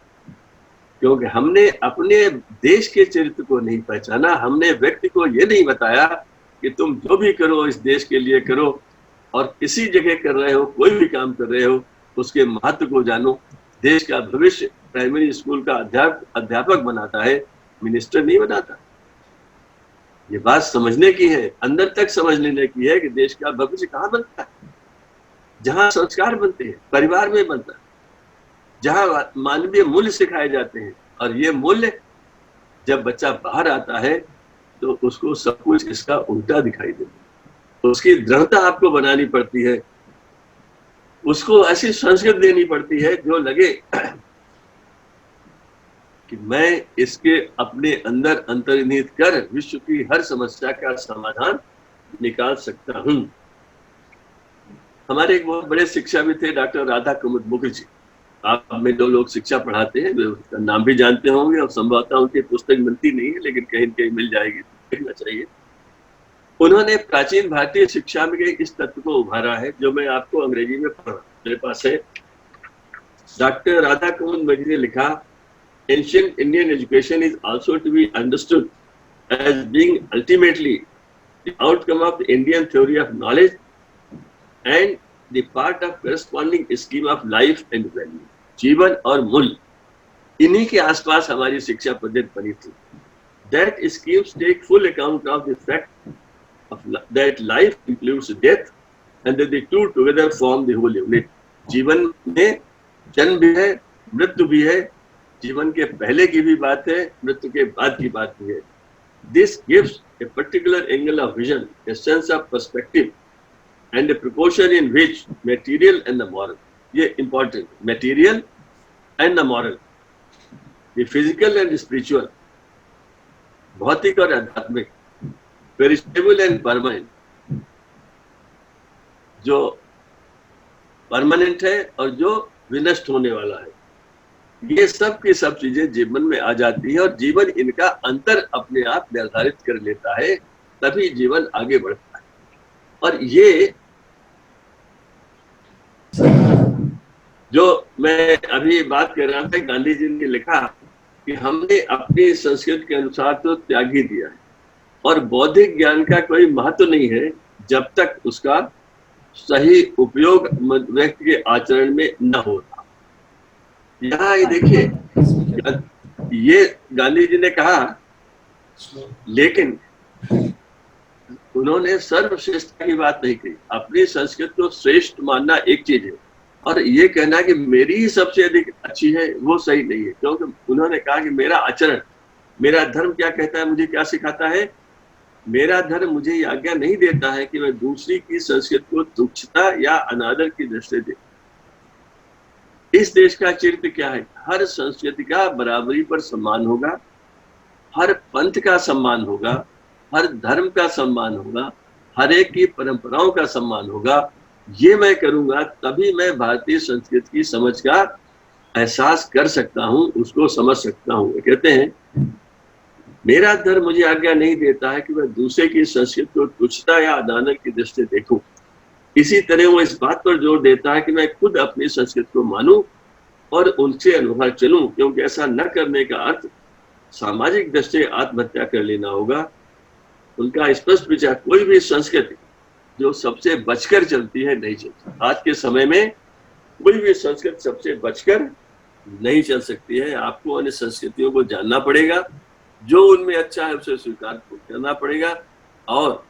S3: क्योंकि हमने अपने देश के चरित्र को नहीं पहचाना। हमने व्यक्ति को ये नहीं बताया कि तुम जो भी करो इस देश के लिए करो, और किसी जगह कर रहे हो, कोई भी काम कर रहे हो, उसके महत्व को जानो। देश का भविष्य प्राइमरी स्कूल का अध्यापक बनाता है, मिनिस्टर नहीं बनाता। ये बात समझने की है, अंदर तक समझ लेने की है कि देश का भविष्य कहाँ बनता है। जहाँ संस्कार बनते हैं, परिवार में बनता है, जहाँ मानवीय मूल्य सिखाए जाते हैं। और ये मूल्य जब बच्चा बाहर आता है तो उसको सब कुछ इसका उल्टा दिखाई देता है। तो उसकी दृढ़ता आपको बनानी पड़ती है, उसको ऐसी संस्कृति देनी पड़ती है जो लगे कि मैं इसके अपने अंदर अंतर्निहित कर विश्व की हर समस्या का समाधान निकाल सकता हूँ। हमारे एक बहुत बड़े शिक्षाविद थे डॉक्टर राधा कुमुद मुखर्जी। आप में जो लोग शिक्षा पढ़ाते हैं वे उसका नाम भी जानते होंगे और संभवतः उनकी पुस्तक मिलती नहीं है, लेकिन कहीं कहीं मिल जाएगी, देखना चाहिए। उन्होंने प्राचीन भारतीय शिक्षा में इस तत्व को उभारा है जो मैं आपको अंग्रेजी में पढ़ रहा हूं, मेरे पास है। डॉक्टर राधा कुमुद मुखर्जी ने लिखा, ancient Indian education is also to be understood as being ultimately the outcome of the Indian theory of knowledge and the part of corresponding scheme of life and value. जीवन और मूल्य, इन्हीं के आसपास हमारी शिक्षा पद्धति बनी थी। That schemes take full account of the fact of that life includes death and that the two together form the whole unit. जीवन में जन्म भी है, मृत्यु भी है, जीवन के पहले की भी बात है, मृत्यु के बाद की बात भी है। This gives a particular angle of vision, a sense of perspective and a proportion in which material and the moral, ये important, material and the moral, the physical and the spiritual, भौतिक और आध्यात्मिक, पेरिशेबल एंड परमानेंट, जो permanent है और जो विनष्ट होने वाला है, ये सब की सब चीजें जीवन में आ जाती है और जीवन इनका अंतर अपने आप निर्धारित कर लेता है, तभी जीवन आगे बढ़ता है। और ये जो मैं अभी बात कर रहा था, गांधी जी ने लिखा कि हमने अपनी संस्कृति के अनुसार तो त्याग ही दिया है और बौद्धिक ज्ञान का कोई महत्व नहीं है जब तक उसका सही उपयोग व्यक्ति के आचरण में न होता। यहाँ ये देखिए, ये गांधी जी ने कहा, लेकिन उन्होंने सर्वश्रेष्ठता की बात नहीं कही। अपनी संस्कृति को श्रेष्ठ मानना एक चीज है और ये कहना कि मेरी ही सबसे अधिक अच्छी है, वो सही नहीं है। क्योंकि उन्होंने कहा कि मेरा आचरण, मेरा धर्म क्या कहता है, मुझे क्या सिखाता है। मेरा धर्म मुझे ये आज्ञा नहीं देता है कि मैं दूसरी की संस्कृति को तुच्छता या अनादर की दृष्टि दे। इस देश का चरित्र क्या है? हर संस्कृति का बराबरी पर सम्मान होगा, हर पंथ का सम्मान होगा, हर धर्म का सम्मान होगा, हर एक की परंपराओं का सम्मान होगा। ये मैं करूंगा तभी मैं भारतीय संस्कृति की समझ का एहसास कर सकता हूँ, उसको समझ सकता हूँ। कहते हैं मेरा धर्म मुझे आज्ञा नहीं देता है कि मैं दूसरे की संस्कृति को तुच्छता या अनादर की दृष्टि देखूं। इसी तरह वो इस बात पर जोर देता है कि मैं खुद अपनी संस्कृति को मानूं और उनसे अनुसार चलूं, क्योंकि ऐसा न करने का अर्थ सामाजिक दृष्टि आत्महत्या कर लेना होगा। उनका स्पष्ट विचार, कोई भी संस्कृति जो सबसे बचकर चलती है नहीं चलती। आज के समय में कोई भी संस्कृति सबसे बचकर नहीं चल सकती है। आपको अन्य संस्कृतियों को जानना पड़ेगा, जो उनमें अच्छा है उसे स्वीकार करना पड़ेगा और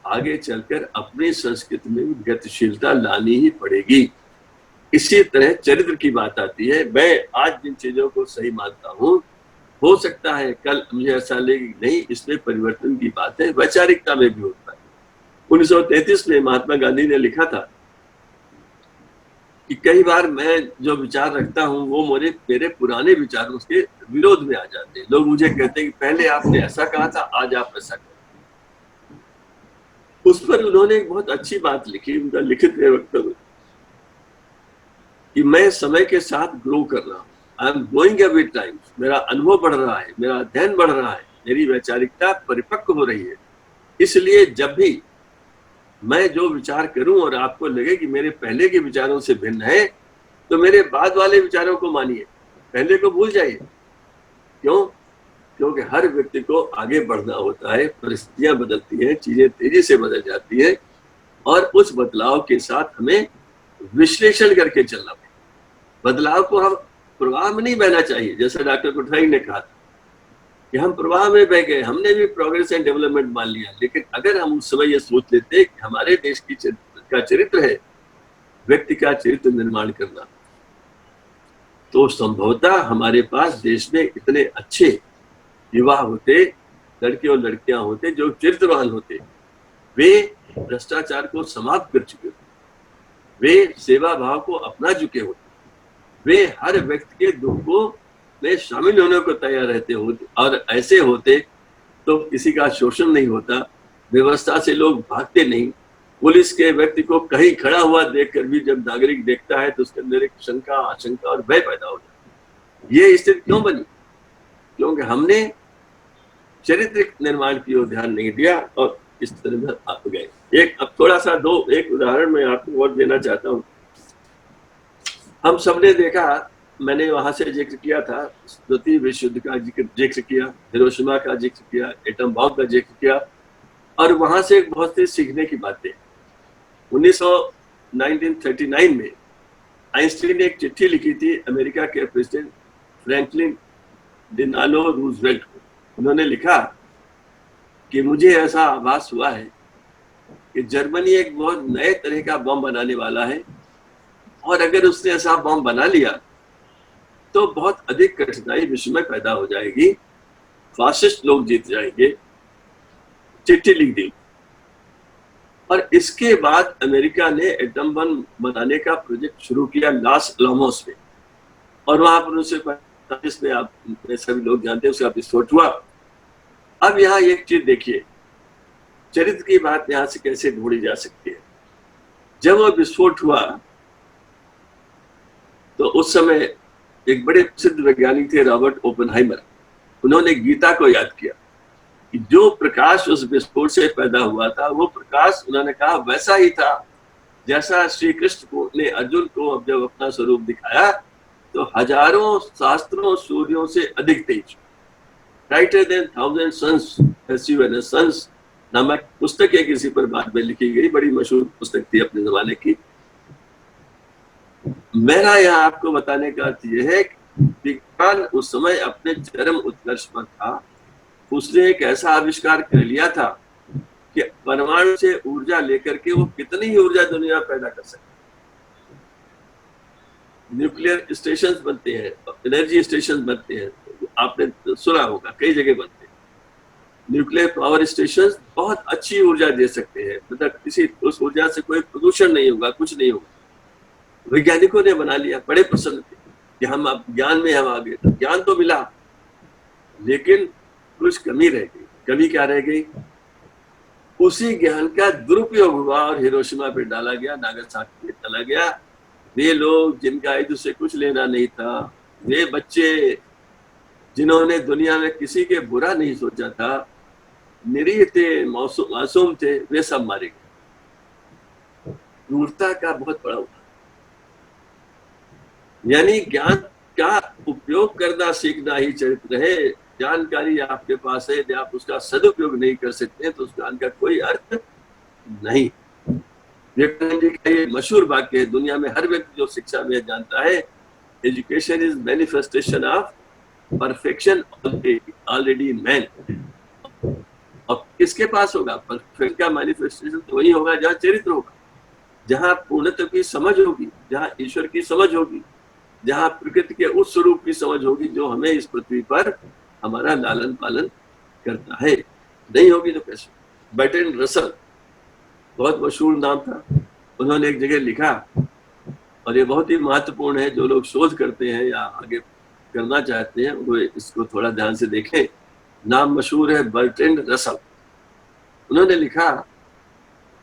S3: आगे चलकर अपनी संस्कृति में गतिशीलता लानी ही पड़ेगी। इसी तरह चरित्र की बात आती है। मैं आज जिन चीजों को सही मानता हूँ, हो सकता है कल मुझे ऐसा लगे नहीं, इसमें परिवर्तन की बात है। वैचारिकता में भी होता है। 1933 में महात्मा गांधी ने लिखा था कि कई बार मैं जो विचार रखता हूँ वो मेरे पुराने विचारों के विरोध में आ जाते हैं। लोग मुझे कहते हैं कि पहले आपने ऐसा कहा था, आज आप ऐसा कहते हैं। उस पर उन्होंने एक बहुत अच्छी बात लिखी, उनका लिखित वक्तव्य, कि मैं समय के साथ ग्रो कर रहा हूँ। I am growing with time. मेरा अनुभव बढ़ रहा है, मेरा अध्ययन बढ़ रहा है, मेरी वैचारिकता परिपक्व हो रही है। इसलिए जब भी मैं जो विचार करूं और आपको लगे कि मेरे पहले के विचारों से भिन्न है, तो मेरे बाद वाले विचारों को मानिए, पहले को भूल जाइए। क्यों? क्योंकि हर व्यक्ति को आगे बढ़ना होता है, परिस्थितियां बदलती हैं, चीजें तेजी से बदल जाती है और उस बदलाव के साथ हमें विश्लेषण करके चलना पड़ेगा। बदलाव को हम प्रवाह में नहीं बहना चाहिए। जैसा डॉक्टर कोठारी ने कहा कि हम प्रवाह में बह गए, हमने भी प्रोग्रेस एंड डेवलपमेंट मान लिया, लेकिन अगर हम उस समय ये सोच लेते कि हमारे देश की का चरित्र है व्यक्ति का चरित्र निर्माण करना, तो संभवतः हमारे पास देश में इतने अच्छे युवा होते, लड़के और लड़कियां होते जो चरित्रवान होते। वे भ्रष्टाचार को समाप्त कर चुके होते, वे सेवा भाव को अपना चुके होते, वे हर व्यक्ति के दुख को में शामिल होने को तैयार रहते होते और ऐसे होते तो किसी का शोषण नहीं होता, व्यवस्था से लोग भागते नहीं। पुलिस के व्यक्ति को कहीं खड़ा हुआ देखकर भी जब नागरिक देखता है तो उसके अंदर एक शंका, आशंका और भय पैदा हो जाता है। ये स्थिति क्यों बनी? क्योंकि हमने चरित्र निर्माण की ओर ध्यान नहीं दिया और इस तरह में आप गए। अब थोड़ा सा एक उदाहरण मैं आपको और देना चाहता हूँ। हम सबने देखा, मैंने वहां से जिक्र किया था, द्वितीय विश्व युद्ध का जिक्र किया, हिरोशिमा का जिक्र किया, एटम बॉम्ब का जिक्र किया, और वहां से बहुत सी सीखने की बातें। 1939 में आइंस्टीन ने एक चिट्ठी लिखी थी अमेरिका के प्रेसिडेंट फ्रैंकलिन डिलानो रूजवेल्ट को। उन्होंने लिखा कि मुझे ऐसा आभास हुआ है कि जर्मनी एक बहुत नए तरह का बम बनाने वाला है, और अगर उसने ऐसा बम बना लिया तो बहुत अधिक कठिनाई विश्व में पैदा हो जाएगी, फासिस्ट लोग जीत जाएंगे। चिट्ठी लिख दी। और इसके बाद अमेरिका ने एटम बम बनाने का प्रोजेक्ट शुरू किया लॉस अलामोस में, और वहां पर उनसे जिसमें आप सभी लोग जानते हैं उसका विस्फोट हुआ। अब यहाँ एक चीज देखिए, चरित्र की बात यहाँ से कैसे ढूंढी जा सकती है। जब वो विस्फोट हुआ तो उस समय एक बड़े प्रसिद्ध वैज्ञानिक थे रॉबर्ट ओपेनहाइमर। उन्होंने गीता को याद किया कि जो प्रकाश उस विस्फोट से पैदा हुआ था, वो प्रकाश उन्होंने कहा वैसा ही था जैसा श्री कृष्ण को ने अर्जुन को जब अपना स्वरूप दिखाया तो हजारों शास्त्रों सूर्यों से अधिक तेज, brighter than thousand suns as you and suns नामक पुस्तक एक इसी पर बाद में लिखी गई, बड़ी मशहूर पुस्तक थी अपने जमाने की। मेरा यहाँ आपको बताने का अर्थ यह है कि विज्ञान उस समय अपने चरम उत्कर्ष पर था। उसने एक ऐसा आविष्कार कर लिया था कि परमाणु से ऊर्जा लेकर के वो कितनी ही ऊर्जा दुनिया में पैदा कर सकते। न्यूक्लियर स्टेशंस बनते हैं, एनर्जी स्टेशन बनते हैं, आपने सुना होगा कई जगह बनते हैं। न्यूक्लियर पावर स्टेशन बहुत अच्छी ऊर्जा दे सकते हैं, मतलब किसी उस ऊर्जा से कोई प्रदूषण नहीं होगा, कुछ नहीं होगा। वैज्ञानिकों ने बना लिया, बड़े प्रसन्न थे कि हम अब ज्ञान में हम आगे। तो ज्ञान तो मिला, लेकिन कुछ कमी रह गई। कमी क्या रह गई? उसी ज्ञान का दुरुपयोग हुआ और हिरोशिमा पे डाला गया, नागासाकी पे डाला गया। वे लोग जिनका युद्ध से कुछ लेना नहीं था, वे बच्चे जिन्होंने दुनिया में किसी के बुरा नहीं सोचा था, निरीह थे, मासूम थे, वे सब मारे गए। क्रूरता का बहुत बड़ा उदाहरण। यानी ज्ञान का उपयोग करना सीखना ही चरित्र है। जानकारी आपके पास है, यदि आप उसका सदुपयोग नहीं कर सकते तो उस ज्ञान का कोई अर्थ नहीं। विवेकानंद जी का ये मशहूर वाक्य है, दुनिया में हर व्यक्ति जो शिक्षा में जानता है, education is manifestation of perfection already in man. और किसके पास होगा परफेक्शन का मैनिफेस्टेशन? तो वही होगा जहाँ चरित्र होगा, जहाँ पूर्णत्व की समझ होगी, जहाँ ईश्वर की समझ होगी, जहाँ प्रकृति के उस स्वरूप की समझ होगी जो हमें इस पृथ्वी पर हमारा लालन पालन करता है। नहीं होगी तो कैसे? बर्ट्रैंड रसल बहुत मशहूर नाम था। उन्होंने एक जगह लिखा, और ये बहुत ही महत्वपूर्ण है, जो लोग शोध करते हैं या आगे करना चाहते हैं वो इसको थोड़ा ध्यान से देखें। नाम मशहूर है बर्ट्रैंड रसल। उन्होंने लिखा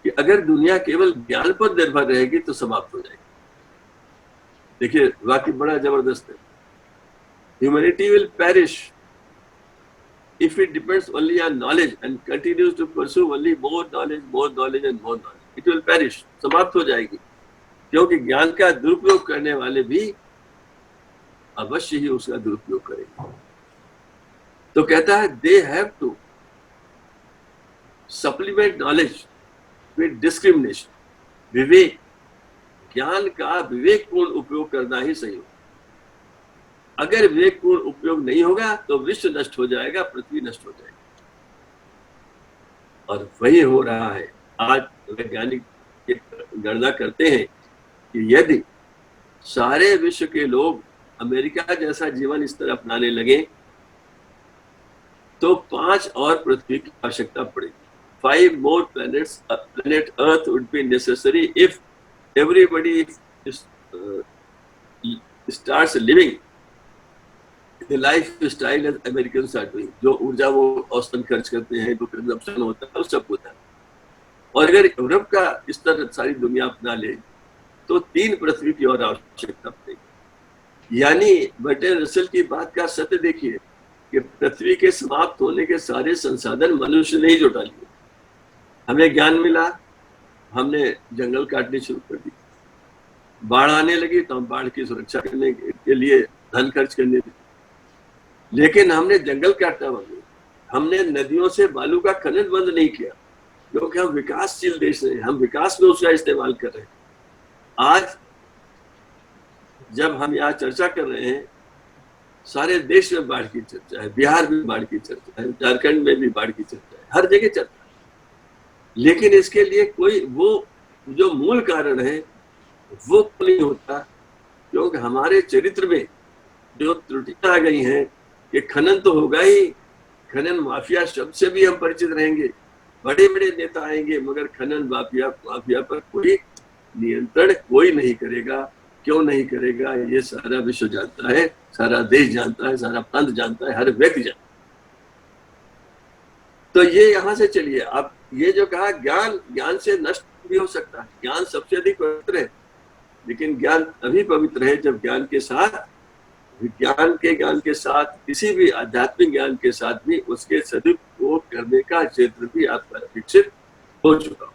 S3: कि अगर दुनिया केवल ज्ञान पर निर्भर रहेगी तो समाप्त हो जाएगी। देखिए वाक्य बड़ा जबरदस्त है। Humanity will perish if it depends only on knowledge and continues to pursue only more knowledge and more knowledge, it will perish, समाप्त हो जाएगी। क्योंकि ज्ञान का दुरुपयोग करने वाले भी अवश्य ही उसका दुरुपयोग करेंगे। तो कहता है they have to supplement knowledge with discrimination, विवेक, ज्ञान का विवेकपूर्ण उपयोग करना ही सही होगा। अगर विवेकपूर्ण उपयोग नहीं होगा तो विश्व नष्ट हो जाएगा, पृथ्वी नष्ट हो जाएगी। और वही हो रहा है। आज वैज्ञानिक गणना करते हैं कि यदि सारे विश्व के लोग अमेरिका जैसा जीवन स्तर अपनाने लगे तो 5 और पृथ्वी की आवश्यकता पड़ेगी। 5 more planet Earth would be necessary if everybody starts living the lifestyle as Americans are doing। जो ऊर्जा वो औसतन खर्च करते हैं, जो कंजप्शन होता है, वो सब होता है। और अगर यूरोप का इस तरह सारी दुनिया अपना ले तो 3 पृथ्वी की और आवश्यकता पड़ेगी। यानी बर्टन रसल की बात का सत्य देखिए कि पृथ्वी के समाप्त होने के सारे संसाधन मनुष्य ने ही जुटा लिए। हमें ज्ञान मिला, हमने जंगल काटने शुरू कर दी, बाढ़ आने लगी तो हम बाढ़ की सुरक्षा करने के लिए धन खर्च करने लगे, लेकिन हमने जंगल काटना बंद नहीं, हमने नदियों से बालू का खनन बंद नहीं किया, क्योंकि हम विकासशील देश हैं, हम विकास में उसका इस्तेमाल कर रहे हैं। आज जब हम यहाँ चर्चा कर रहे हैं, सारे देश में बाढ़ की चर्चा है, बिहार में बाढ़ की चर्चा है, झारखंड में भी बाढ़ की चर्चा है, हर जगह चर्चा है। लेकिन इसके लिए कोई वो जो मूल कारण है वो नहीं होता, क्योंकि हमारे चरित्र में जो त्रुटियां आ गई हैं कि खनन तो होगा ही, खनन माफिया शब्द से भी हम परिचित रहेंगे, बड़े बड़े नेता आएंगे, मगर खनन माफिया पर कोई नियंत्रण कोई नहीं करेगा। क्यों नहीं करेगा? ये सारा विश्व जानता है, सारा देश जानता है, सारा प्रांत जानता है, हर व्यक्ति जानता है। तो ये यहाँ से चलिए, आप ये जो कहा ज्ञान से नष्ट भी हो सकता है, ज्ञान सबसे अधिक पवित्र है, लेकिन ज्ञान तभी पवित्र है जब ज्ञान के साथ, विज्ञान के ज्ञान के साथ, किसी भी आध्यात्मिक ज्ञान के साथ भी उसके सदुपयोग करने का क्षेत्र भी आपका विकसित हो चुका हो।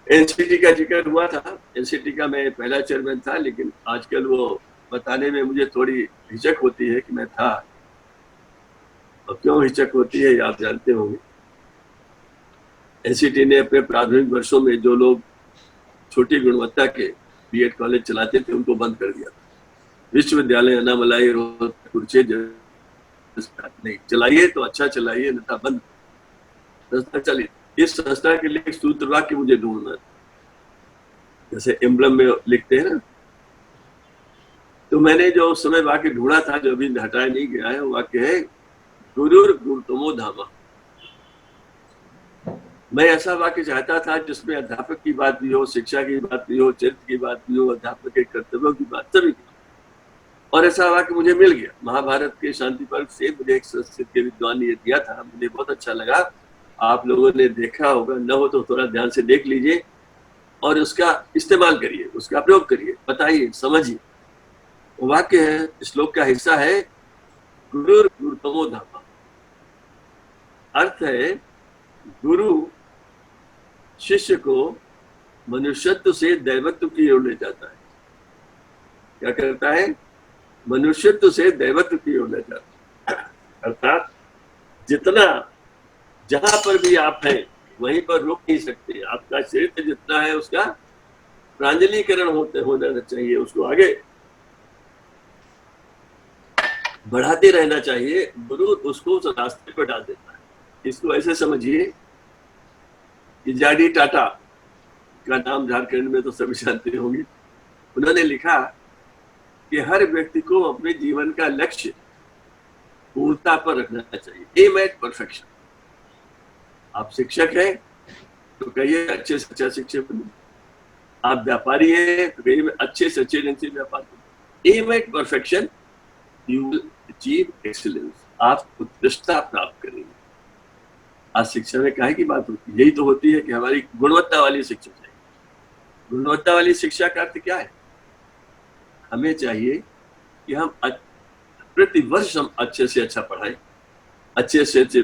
S3: एनसीटी का जिक्र हुआ था, एनसीटी का मैं पहला चेयरमैन था, लेकिन आजकल वो बताने में मुझे थोड़ी हिचक होती है कि मैं था। और क्यों हिचक होती है आप जानते होंगे। एनसीटी ने अपने प्रारंभिक वर्षों में जो लोग छोटी गुणवत्ता के बीएड कॉलेज चलाते थे उनको बंद कर दिया। विश्वविद्यालय अनामलाई कुर्चे नहीं चलाइए तो अच्छा चलाइए, अन्यथा बंद। संस्था चली, इस संस्था के लिए एक सूत्र वाक्य मुझे ढूंढना, जैसे एम्ब्लम में लिखते हैं ना, तो मैंने जो उस समय वाक्य ढूंढा था, जो अभी हटाया नहीं गया है, वो वाक्य है गुरुर गुरुतमो धामा। मैं ऐसा वाक्य चाहता था जिसमें अध्यापक की बात भी हो, शिक्षा की बात भी हो, चरित्र की बात भी हो, अध्यापक के कर्तव्यों की बात सभी की। और ऐसा वाक्य मुझे मिल गया। महाभारत के शांति पर्व से मुझे एक संस्कृत के विद्वान ने दिया था, मुझे बहुत अच्छा लगा। आप लोगों ने देखा होगा, न हो तो थोड़ा ध्यान से देख लीजिए और उसका इस्तेमाल करिए, उसका प्रयोग करिए, बताइए, समझिए। वो वाक्य है, श्लोक का हिस्सा है गुरुर गुरुतमो धामा। अर्थ है गुरु शिष्य को मनुष्यत्व से दैवत्व की ओर ले जाता है। क्या करता है? मनुष्यत्व से दैवत्व की ओर ले जाता है। अर्थात जितना जहां पर भी आप हैं वहीं पर रोक नहीं सकते। आपका चरित्र जितना है उसका प्रांजलिकरण होना चाहिए, उसको आगे बढ़ाते रहना चाहिए। गुरु उसको उस रास्ते पर डाल देता है। इसको ऐसे समझिए कि जाडी टाटा का नाम झारखंड में तो सभी जानते होंगे। उन्होंने लिखा कि हर व्यक्ति को अपने जीवन का लक्ष्य पूर्णता पर रखना चाहिए, एम एट परफेक्शन। आप शिक्षक हैं तो कहिए अच्छे से अच्छा शिक्षक बनिए, आप व्यापारी हैं तो कहिए अच्छे से अच्छे ढंग से व्यापार करिए। Aim at perfection you will achieve excellence, आप उत्कृष्टता प्राप्त करेंगे। आज शिक्षा में काहे की बात होती है? यही तो होती है कि हमारी गुणवत्ता वाली शिक्षा चाहिए। गुणवत्ता वाली शिक्षा का अर्थ क्या है? हमें चाहिए कि हम प्रति वर्ष हम अच्छे से अच्छा पढ़ाएं, अच्छे से अच्छे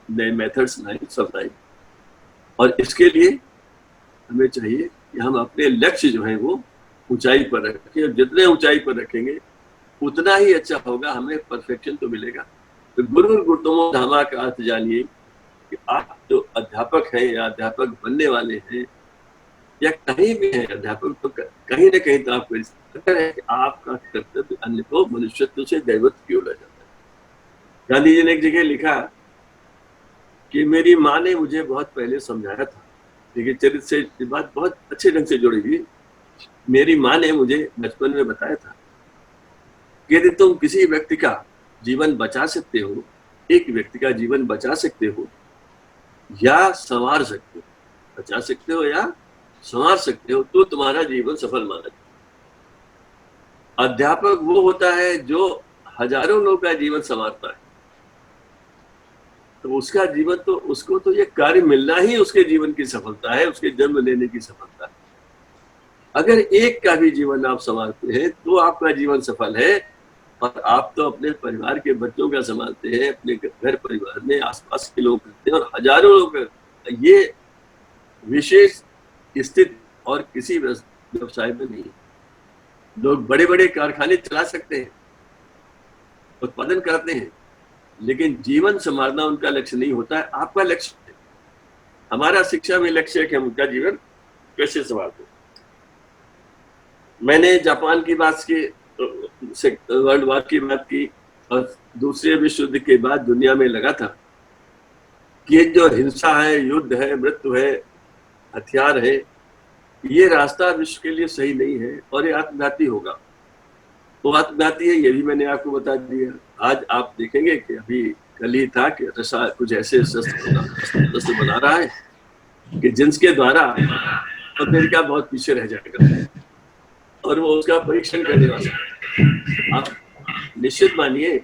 S3: नए मेथड्स लाएं, सब लाएं। और इसके लिए हमें चाहिए कि हम अपने लक्ष्य जो है वो ऊंचाई पर रखें, और जितने ऊंचाई पर रखेंगे उतना ही अच्छा होगा, हमें परफेक्शन तो मिलेगा। तो गुरु गुरुतमो धामा का अर्थ जानिए कि आप जो अध्यापक हैं या अध्यापक बनने वाले हैं या कहीं भी हैं, अध्यापक तो कहीं ना कहीं तो आपको है कि आपका कर्तव्य अन्य को मनुष्यत्व से दैवत्व की ओर ले जाता है। गांधी जी ने एक जगह लिखा कि मेरी माँ ने मुझे बहुत पहले समझाया था, लेकिन चरित्र से ये बात बहुत अच्छे ढंग से जुड़ी हुई। मेरी माँ ने मुझे बचपन में बताया था कि यदि तुम किसी व्यक्ति का जीवन बचा सकते हो, एक व्यक्ति का जीवन बचा सकते हो या संवार सकते हो, बचा सकते हो या संवार सकते हो, तो तुम्हारा जीवन सफल माना जाए। अध्यापक वो होता है जो हजारों लोगों का जीवन संवारता है। तो उसका जीवन तो, उसको तो ये कार्य मिलना ही उसके जीवन की सफलता है, उसके जन्म लेने की सफलता है। अगर एक का भी जीवन आप संभालते हैं तो आपका जीवन सफल है। और आप तो अपने परिवार के बच्चों का संभालते हैं, अपने घर परिवार में आसपास के लोग करते हैं, और हजारों लोग। ये विशेष स्थिति और किसी व्यवसाय में नहीं। लोग बड़े बड़े कारखाने चला सकते हैं, उत्पादन करते हैं, लेकिन जीवन संभालना उनका लक्ष्य नहीं होता है। आपका लक्ष्य है, हमारा शिक्षा में लक्ष्य है कि हम उनका जीवन कैसे संभालते हैं। मैंने जापान की बात की, वर्ल्ड वॉर की बात की, और दूसरे विश्व युद्ध के बाद दुनिया में लगा था कि ये जो हिंसा है, युद्ध है, मृत्यु है, हथियार है, ये रास्ता विश्व के लिए सही नहीं है और ये आत्मघाती होगा। वो आत्मघाती है, ये भी मैंने आपको बता दिया। आज आप देखेंगे कि अभी कल ही था कि रशिया कुछ ऐसे शस्त्र बना रहा है कि जिनके द्वारा अमेरिका बहुत पीछे रह जाएगा, और वो उसका परीक्षण करने वाला है। आप निश्चित मानिए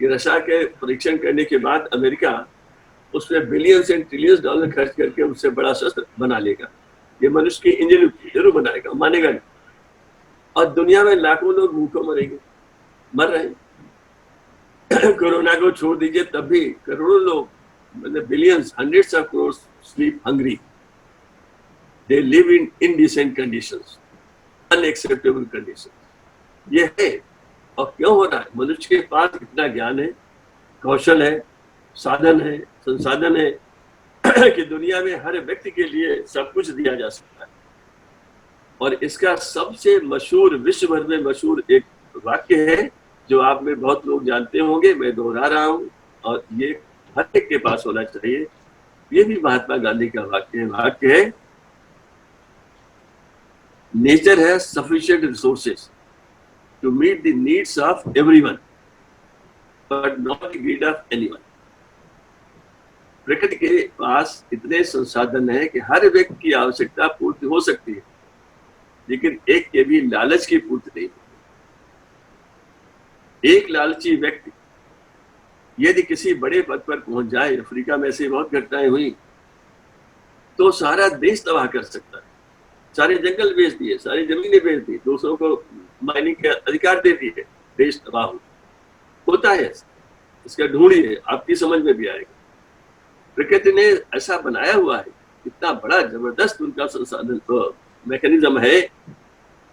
S3: कि रशिया के परीक्षण करने के बाद अमेरिका उसमें बिलियंस एंड ट्रिलियंस डॉलर खर्च करके उससे बड़ा शस्त्र बना लेगा। ये मनुष्य की इंजन जरूर बनाएगा, मानेगा नहीं। और दुनिया में लाखों लोग भूखों मरेंगे, मर रहे हैं। कोरोना को छोड़ दीजिए, तब भी करोड़ों लोग, मतलब billions, hundreds of crore sleep hungry. They live in indecent conditions, unacceptable condition. ये है। और क्यों हो रहा है? मनुष्य के पास इतना ज्ञान है, कौशल है, साधन है, संसाधन है कि दुनिया में हर व्यक्ति के लिए सब कुछ दिया जा सकता है। और इसका सबसे मशहूर, विश्व भर में मशहूर एक वाक्य है जो आप में बहुत लोग जानते होंगे, मैं दोहरा रहा हूं, और ये हर एक के पास होना चाहिए। ये भी महात्मा गांधी का वाक्य है। वाक्य है, nature has sufficient resources to meet the needs of everyone but not the greed of anyone. प्रकृति के पास इतने संसाधन है कि हर व्यक्ति की आवश्यकता पूर्ति हो सकती है, लेकिन एक के भी लालच की पूर्ति नहीं होती। एक लालची व्यक्ति यदि किसी बड़े पद पर पहुंच जाए, अफ्रीका में ऐसी बहुत घटनाएं हुई, तो सारा देश तबाह कर सकता है। सारे जंगल बेच दिए, सारी जमीनें बेच दी, दूसरों को माइनिंग के अधिकार दे दिए, देश तबाह होता है। इसका ढूंढिए, आपकी समझ में भी आएगा। प्रकृति ने ऐसा बनाया हुआ है, इतना बड़ा जबरदस्त उनका संसाधन मैकेनिज्म है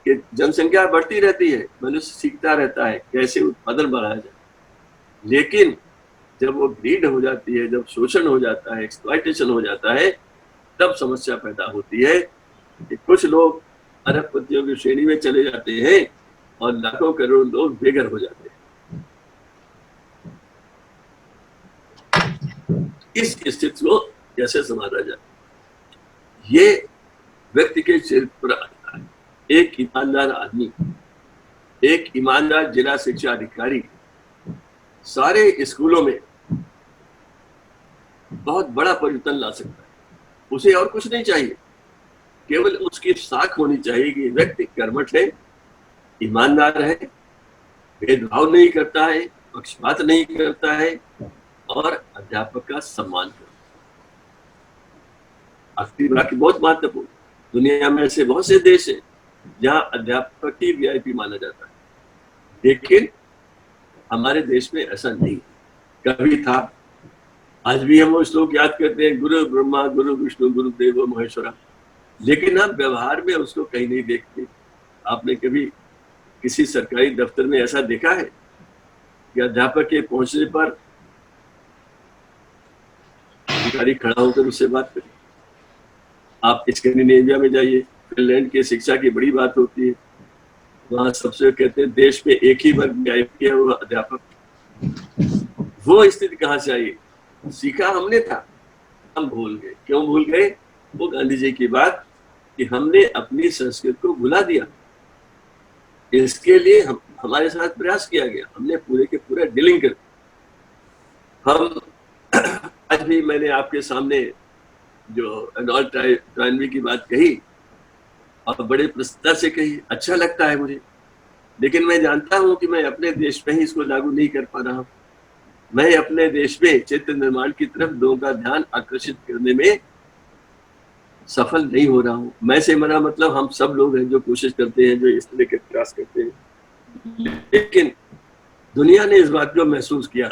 S3: कि जनसंख्या बढ़ती रहती है, मनुष्य सीखता रहता है कैसे उत्पादन बढ़ाया जाए। लेकिन जब वो ग्रीड हो जाती है, जब शोषण हो जाता है, एक्सप्लॉयटेशन हो जाता है, तब समस्या पैदा होती है कि कुछ लोग अरबपतियों की श्रेणी में चले जाते हैं और लाखों करोड़ लोग बेघर हो जाते हैं। इस स्थिति को कैसे संभाला जाए, ये व्यक्ति के चरित्र पर आता है। एक ईमानदार आदमी, एक ईमानदार जिला शिक्षा अधिकारी सारे स्कूलों में बहुत बड़ा परिवर्तन ला सकता है। उसे और कुछ नहीं चाहिए, केवल उसकी साख होनी चाहिए कि व्यक्ति कर्मठ है, ईमानदार है, भेदभाव नहीं करता है, पक्षपात नहीं करता है, और अध्यापक का सम्मान करता है। आखिरी वाक्य बहुत महत्वपूर्ण। दुनिया में ऐसे बहुत से देश हैं जहां अध्यापक ही वीआईपी माना जाता है, लेकिन हमारे देश में ऐसा नहीं। कभी था, आज भी हम वो श्लोक याद करते हैं, गुरु ब्रह्मा गुरु विष्णु गुरु देवो महेश्वरा, लेकिन हम व्यवहार में उसको कहीं नहीं देखते। आपने कभी किसी सरकारी दफ्तर में ऐसा देखा है कि अध्यापक के पहुंचने पर अधिकारी खड़ा होकर उससे बात करें? आप स्कैंडिनेविया में जाइए, फिनलैंड की शिक्षा की बड़ी बात होती है। वहां सबसे कहते हैं देश में एक ही वर्ग वीआईपी है, वो अध्यापक। वो स्थिति कहाँ से आई? सीखा हमने था, हम भूल गए। क्यों भूल गए? वो गांधी जी की बात कि हमने अपनी संस्कृति को भुला दिया। इसके लिए हमारे साथ प्रयास किया गया, हमने पूरे के पूरे डीलिंग कर। हम आज भी मैंने आपके सामने जो एडॉल्ट ट्रायनवी की बात कही और बड़े प्रसन्नता से कही, अच्छा लगता है मुझे, लेकिन मैं जानता हूं कि मैं अपने देश में ही इसको लागू नहीं कर पा रहा हूं। मैं अपने देश में चरित्र निर्माण की तरफ लोगों का ध्यान आकर्षित करने में सफल नहीं हो रहा हूँ। मैं से मेरा मतलब हम सब लोग हैं जो कोशिश करते हैं, जो इस तरह के प्रयास करते हैं। लेकिन दुनिया ने इस बात को महसूस किया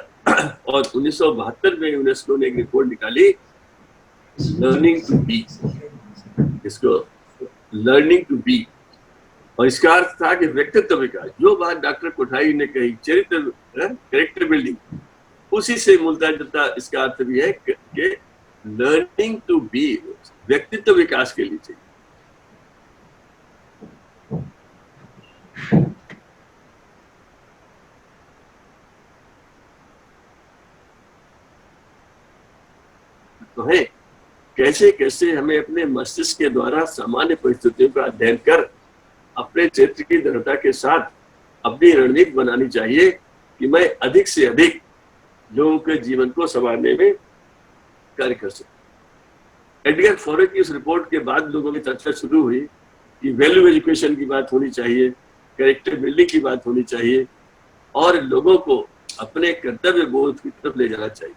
S3: और 1972 में यूनेस्को ने एक रिपोर्ट निकाली, लर्निंग टू बी, इसको लर्निंग टू बी, और इसका अर्थ था कि व्यक्तित्व विकास। जो बात डॉक्टर कोठारी ने कही, चरित्र, कैरेक्टर बिल्डिंग, उसी से मिलता जुलता इसका अर्थ भी है कि लर्निंग टू बी व्यक्तित्व विकास के लिए चाहिए। तो है कैसे कैसे हमें अपने मस्तिष्क के द्वारा सामान्य परिस्थितियों का अध्ययन कर अपने चरित्र की दृढ़ता के साथ अपनी रणनीति बनानी चाहिए कि मैं अधिक से अधिक लोगों के जीवन को संवारने में कार्य कर सकूं। एडगर फॉरे की इस रिपोर्ट के बाद लोगों में चर्चा शुरू हुई कि वैल्यू एजुकेशन की बात होनी चाहिए, कैरेक्टर बिल्डिंग की बात होनी चाहिए और लोगों को अपने कर्तव्य बोध की तरफ ले जाना चाहिए।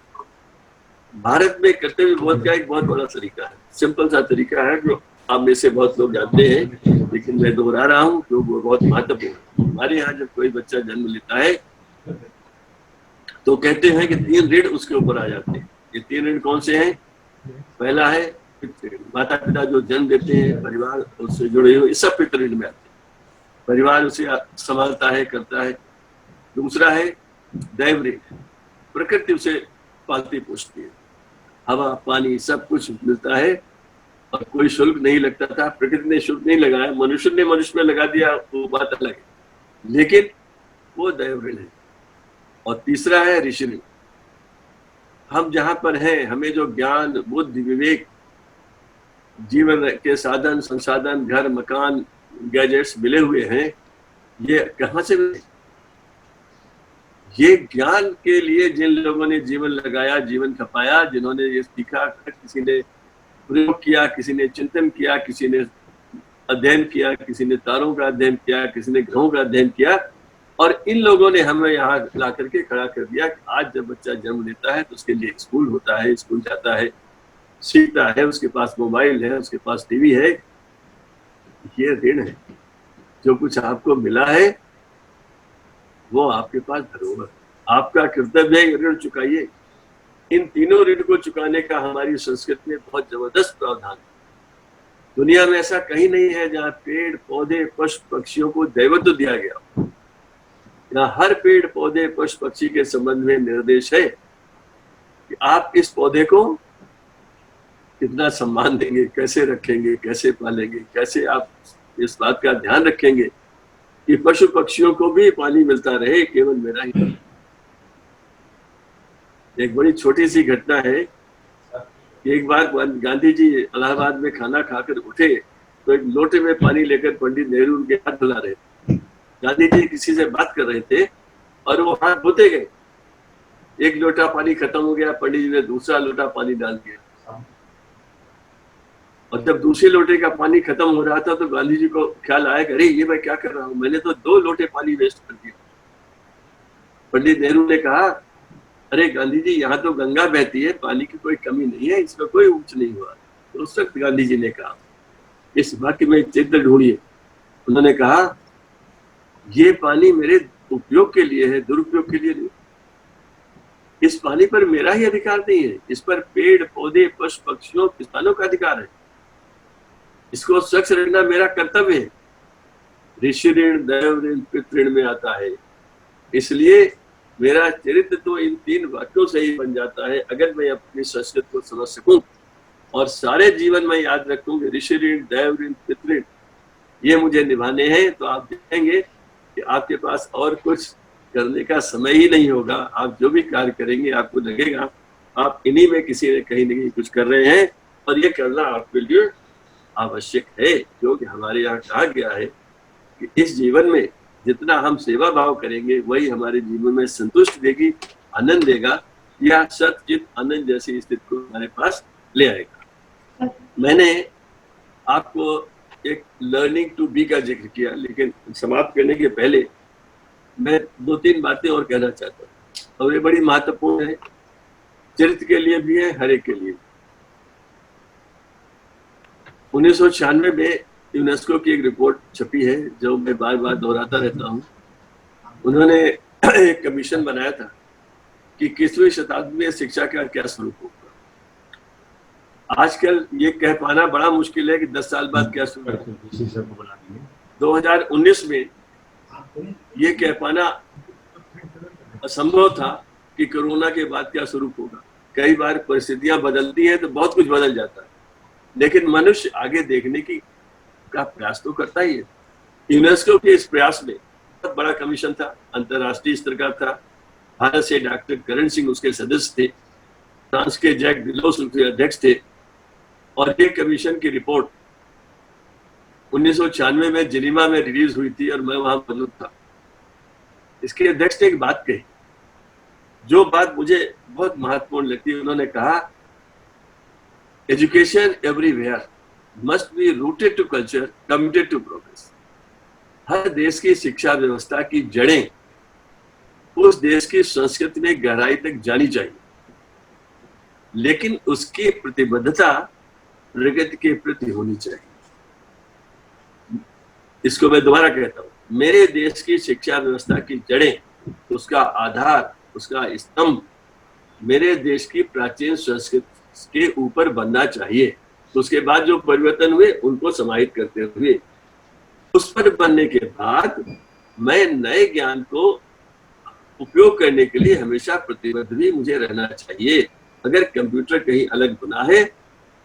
S3: भारत में कर्तव्य बोध का एक बहुत बड़ा तरीका है, सिंपल सा तरीका है जो आप में से बहुत लोग जानते हैं, लेकिन मैं दोहरा रहा हूँ क्योंकि वो बहुत महत्वपूर्ण है। हमारे यहाँ जब कोई बच्चा जन्म लेता है तो कहते हैं कि 3 ऋण उसके ऊपर आ जाते हैं। ये 3 ऋण कौन से हैं? पहला है पितृ ऋण, माता पिता जो जन्म देते हैं, परिवार उससे जुड़े हुए, इस सब पितृ ऋण में आते हैं, परिवार उसे संभालता है, करता है। दूसरा है दैव ऋण, प्रकृति उसे पालती पोषती है, हवा पानी सब कुछ मिलता है और कोई शुल्क नहीं लगता था, प्रकृति ने शुल्क नहीं लगाया, मनुष्य ने मनुष्य में लगा दिया, वो बात अलग है, लेकिन वो दैव ऋण है। और तीसरा है ऋषि ऋण। हम जहां पर हैं, हमें जो ज्ञान बुद्धि विवेक जीवन के साधन संसाधन घर मकान गैजेट्स मिले हुए हैं, ये कहां से मिले? ये ज्ञान के लिए जिन लोगों ने जीवन लगाया, जीवन खपाया, जिन्होंने ये सीखा, किसी ने प्रयोग किया, किसी ने चिंतन किया, किसी ने अध्ययन किया, किसी ने तारों का अध्ययन किया, किसी ने ग्रहों का अध्ययन किया, और इन लोगों ने हमें यहाँ ला करके खड़ा कर दिया कि आज जब बच्चा जन्म लेता है तो उसके लिए स्कूल होता है, स्कूल जाता है, सीखता है, उसके पास मोबाइल है, उसके पास टीवी है। ये ऋण है। जो कुछ आपको मिला है वो आपके पास धरोहर, आपका कर्तव्य है ऋण चुकाइए। इन तीनों ऋण को चुकाने का हमारी संस्कृति में बहुत जबरदस्त प्रावधान है। दुनिया में ऐसा कहीं नहीं है जहाँ पेड़ पौधे पशु पक्षियों को दैवत्व दिया गया। यहाँ हर पेड़ पौधे पशु पक्षी के संबंध में निर्देश है कि आप इस पौधे को कितना सम्मान देंगे, कैसे रखेंगे, कैसे पालेंगे, कैसे आप इस बात का ध्यान रखेंगे कि पशु पक्षियों को भी पानी मिलता रहे, केवल मेरा ही। एक बड़ी छोटी सी घटना है कि एक बार गांधी जी इलाहाबाद में खाना खाकर उठे तो एक लोटे में पानी लेकर पंडित नेहरू उनके हाथ धुला रहे थे। गांधी जी किसी से बात कर रहे थे और वो हाथ धोते गए। एक लोटा पानी खत्म हो गया, पंडित जी ने दूसरा लोटा पानी डाल दिया, और जब दूसरे लोटे का पानी खत्म हो रहा था तो गांधी जी को ख्याल आया, अरे ये मैं क्या कर रहा हूँ, मैंने तो 2 लोटे पानी वेस्ट कर दिया। पंडित नेहरू ने कहा, अरे गांधी जी यहाँ तो गंगा बहती है, पानी की कोई कमी नहीं है, इसमें कोई ऊंच नहीं हुआ। तो उस वक्त गांधी जी ने कहा, इस वाक्य में चित्र ढूंढिए, उन्होंने कहा ये पानी मेरे उपयोग के लिए है, दुरुपयोग के लिए नहीं। इस पानी पर मेरा ही अधिकार नहीं है, इस पर पेड़ पौधे पशु पक्षियों किसानों का अधिकार है, इसको स्वच्छ रखना मेरा कर्तव्य है। ऋषि ऋण दैव ऋण पितृ ऋण में आता है। इसलिए मेरा चरित्र तो इन 3 वाक्यों से ही बन जाता है, अगर मैं अपनी संस्कृति को समझ सकूं और सारे जीवन में याद रखूं कि ऋषि ऋण दैव ऋण पितृ ऋण ये मुझे निभाने हैं, तो आप देखेंगे कि आपके पास और कुछ करने का समय ही नहीं होगा। आप जो भी कार्य करेंगे आपको लगेगा आप इन्हीं में किसी ने कहीं ना कहीं कुछ कर रहे हैं, और ये करना आपके लिए आवश्यक है, क्योंकि हमारे यहाँ कहा गया है कि इस जीवन में जितना हम सेवा भाव करेंगे वही हमारे जीवन में संतुष्ट देगी, आनंद देगा, या सचित आनंद जैसी स्थिति को हमारे पास ले आएगा। मैंने आपको एक लर्निंग टू बी का जिक्र किया, लेकिन समाप्त करने के पहले मैं 2-3 बातें और कहना चाहता हूँ। और ये बड़ी महत्वपूर्ण है, चरित्र के लिए भी है, हर एक के लिए। 1996 में यूनेस्को की एक रिपोर्ट छपी है जो मैं बार बार दोहराता रहता हूँ। उन्होंने एक कमीशन बनाया था कि 21वीं शताब्दी में शिक्षा का क्या स्वरूप होगा। आजकल ये कह पाना बड़ा मुश्किल है कि 10 साल बाद क्या स्वरूप होगा। 2019 में ये कह पाना असंभव था कि कोरोना के बाद क्या स्वरूप होगा। कई बार परिस्थितियां बदलती हैं तो बहुत कुछ बदल जाता है, लेकिन मनुष्य आगे देखने का प्रयास तो करता ही है। यूनेस्को के इस प्रयास में बहुत बड़ा कमीशन था, अंतरराष्ट्रीय स्तर का था। भारत से डॉक्टर करण सिंह उसके सदस्य थे, फ्रांस के जैक डिलोस उसके अध्यक्ष थे, और ये कमीशन की रिपोर्ट 1996 में जिनीवा में रिलीज हुई थी और मैं वहां मौजूद था। इसके अध्यक्ष ने एक बात कही जो बात मुझे बहुत महत्वपूर्ण लगती है। उन्होंने कहा, education everywhere must be rooted to culture, committed to progress. हर देश की शिक्षा व्यवस्था की जड़ें उस देश की संस्कृति में गहराई तक जानी चाहिए, लेकिन उसकी प्रतिबद्धता प्रगति के प्रति होनी चाहिए। इसको मैं दोबारा कहता हूँ, मेरे देश की शिक्षा व्यवस्था की जड़ें, उसका आधार, उसका स्तंभ मेरे देश की प्राचीन संस्कृति के ऊपर बनना चाहिए। तो उसके बाद जो परिवर्तन हुए उनको समाहित करते हुए उस पर बनने के बाद मैं नए ज्ञान को उपयोग करने के लिए हमेशा प्रतिबद्ध भी मुझे रहना चाहिए। अगर कंप्यूटर कहीं अलग बना है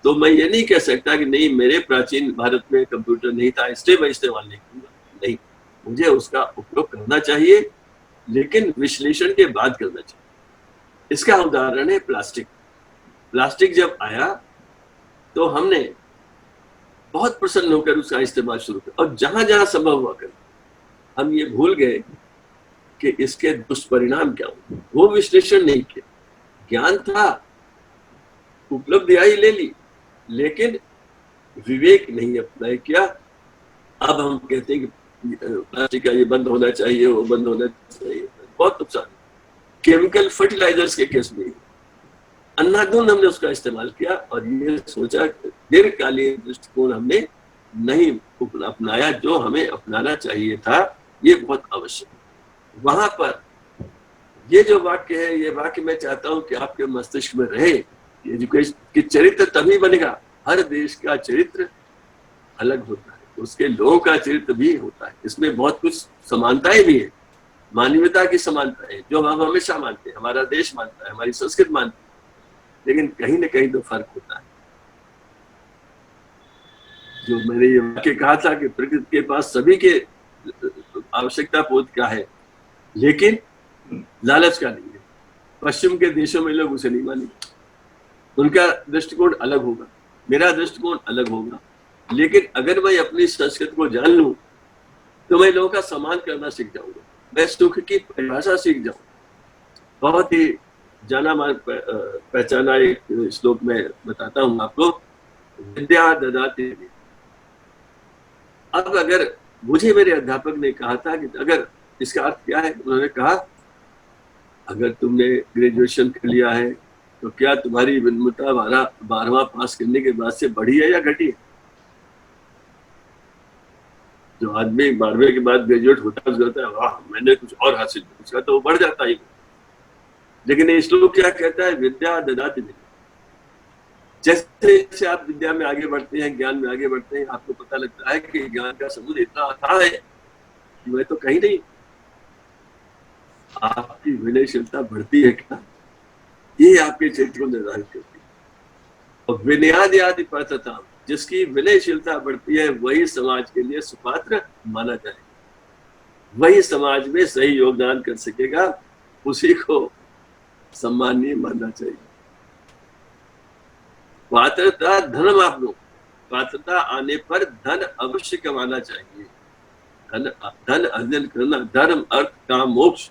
S3: तो मैं ये नहीं कह सकता कि नहीं, मेरे प्राचीन भारत में कंप्यूटर नहीं था इसलिए मैं इस्तेमाल नहीं करूंगा। नहीं, मुझे उसका उपयोग करना चाहिए, लेकिन विश्लेषण के बाद करना चाहिए। इसका उदाहरण है प्लास्टिक। प्लास्टिक जब आया तो हमने बहुत प्रसन्न होकर उसका इस्तेमाल शुरू किया, और जहां जहां संभव हुआ कर हम ये भूल गए कि इसके दुष्परिणाम क्या हुए। वो विश्लेषण नहीं किया, ज्ञान था, उपलब्धि आई ले ली, लेकिन विवेक नहीं अप्लाई किया। अब हम कहते हैं कि प्लास्टिक का ये बंद होना चाहिए, वो बंद होना चाहिए, बहुत नुकसान। केमिकल फर्टिलाइजर्स के केस में अंधाधुंध हमने उसका इस्तेमाल किया और ये सोचा दीर्घकालीन दृष्टिकोण हमने नहीं अपनाया जो हमें अपनाना चाहिए था। ये बहुत आवश्यक। वहां पर ये जो वाक्य है, ये वाक्य मैं चाहता हूं कि आपके मस्तिष्क में रहे। एजुकेशन की चरित्र तभी बनेगा, हर देश का चरित्र अलग होता है, उसके लोगों का चरित्र भी होता है, इसमें बहुत कुछ समानताएं भी है, मानवीयता की समानता है जो हम हमेशा मानते हैं, हमारा देश मानता है, हमारी संस्कृति मानती है, लेकिन कहीं ना कहीं तो फर्क होता है। जो मैंने ये वाक्य कहा था कि प्रकृति के पास सभी के आवश्यकता पूर्ति का है, लेकिन लालच का नहीं है। पश्चिम के देशों में लोग उसे नहीं मानेंगे, उनका दृष्टिकोण अलग होगा, मेरा दृष्टिकोण अलग होगा। लेकिन अगर मैं अपनी संस्कृति को जान लूं तो मैं लोगों का सम्मान करना सीख जाऊंगा, मैं सुख की परिभाषा सीख जाऊंगा। बहुत ही जाना पहचाना एक श्लोक में बताता हूं आपको, विद्या ददाति। अब अगर मुझे मेरे अध्यापक ने कहा था कि अगर इसका अर्थ क्या है, उन्होंने कहा अगर तुमने ग्रेजुएशन कर लिया है तो क्या तुम्हारी विनम्रता 12वां पास करने के बाद से बढ़ी है या घटी है? जो आदमी 12वें के बाद ग्रेजुएट होता है, उसका वाह मैंने कुछ और हासिल किया, उसका तो बढ़ जाता है। लेकिन ये श्लोक क्या कहता है, विद्या ददाति। जैसे जैसे आप विद्या में आगे बढ़ते हैं, ज्ञान में आगे बढ़ते हैं, आपको पता लगता है कि ज्ञान का समुद्र इतना अथाह है कि मैं तो कहीं नहीं। आपकी विनयशीलता बढ़ती है क्या, ये आपके चरित्र को निर्धारित करती है। और विनयादि पात्रता, जिसकी विनयशीलता बढ़ती है वही समाज के लिए सुपात्र माना जाएगा, वही समाज में सही योगदान कर सकेगा, उसी को सम्माननीय मानना चाहिए। पात्रता धन आप लो, पात्रता आने पर धन अवश्य कमाना चाहिए। धन अर्जन करना, धर्म अर्थ काम मोक्ष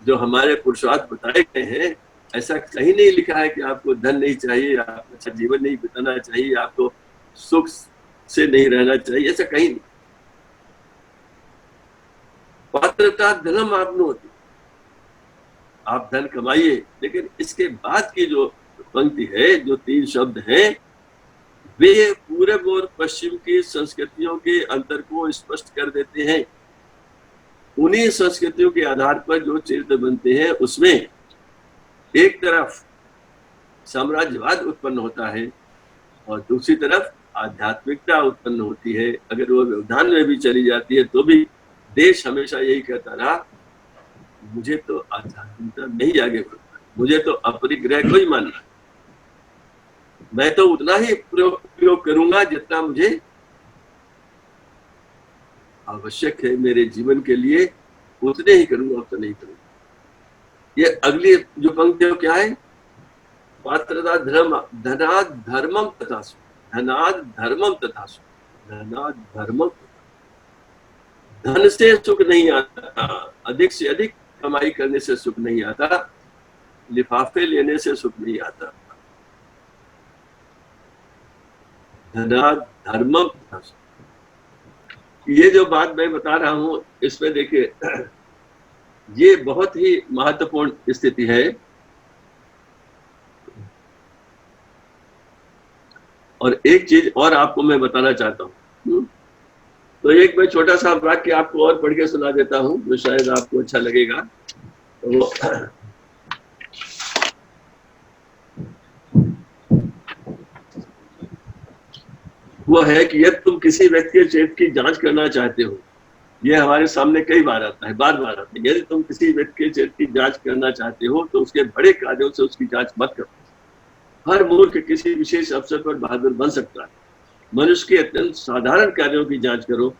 S3: जो हमारे पुरुषार्थ बताए गए हैं, ऐसा कहीं नहीं लिखा है कि आपको धन नहीं चाहिए, आपको अच्छा जीवन नहीं बिताना चाहिए, आपको सुख से नहीं रहना चाहिए, ऐसा कहीं नहीं। पात्रता धनम आपनो होती, आप धन कमाइए। लेकिन इसके बाद की जो पंक्ति है, जो 3 शब्द हैं, वे पूरब और पश्चिम की संस्कृतियों के अंतर को स्पष्ट कर देते हैं। उन्हीं संस्कृतियों के आधार पर जो चरित्र बनते हैं, उसमें एक तरफ साम्राज्यवाद उत्पन्न होता है और दूसरी तरफ आध्यात्मिकता उत्पन्न होती है। अगर वो व्यवधान में भी चली जाती है तो भी देश हमेशा यही कहता रहा, मुझे तो आध्यात्मिकता नहीं आगे बढ़ता, मुझे तो अपरिग्रह को ही मानना है, मैं तो उतना ही प्रयोग करूंगा जितना मुझे आवश्यक है मेरे जीवन के लिए, उतने ही करूंगा, उतना नहीं करूंगा। ये अगली जो पंक्ति क्या है, पात्रता धर्म धनाद धर्मम तथासु, धनाद धर्मम तथासु, धनाद धर्मम। धन से सुख नहीं आता, अधिक से अधिक कमाई करने से सुख नहीं आता, लिफाफे लेने से सुख नहीं आता। धनाद धर्मम तथासु, ये जो बात मैं बता रहा हूं, इसमें देखिए ये बहुत ही महत्वपूर्ण स्थिति है। और एक चीज और आपको मैं बताना चाहता हूं, तो एक मैं छोटा सा वाक्य आपको और पढ़ के सुना देता हूं जो शायद आपको अच्छा लगेगा। तो वो है कि यदि तुम किसी व्यक्ति के चरित्र की जांच करना चाहते हो, ये हमारे सामने कई बार आता है, बार बार आता है, यदि तुम किसी व्यक्ति के चरित्र की जांच करना चाहते हो तो उसके बड़े कार्यों से उसकी जांच मत करो। हर मूर्ख किसी विशेष अवसर पर बहादुर बन सकता है। मनुष्य के अत्यंत साधारण कार्यों की जांच करो।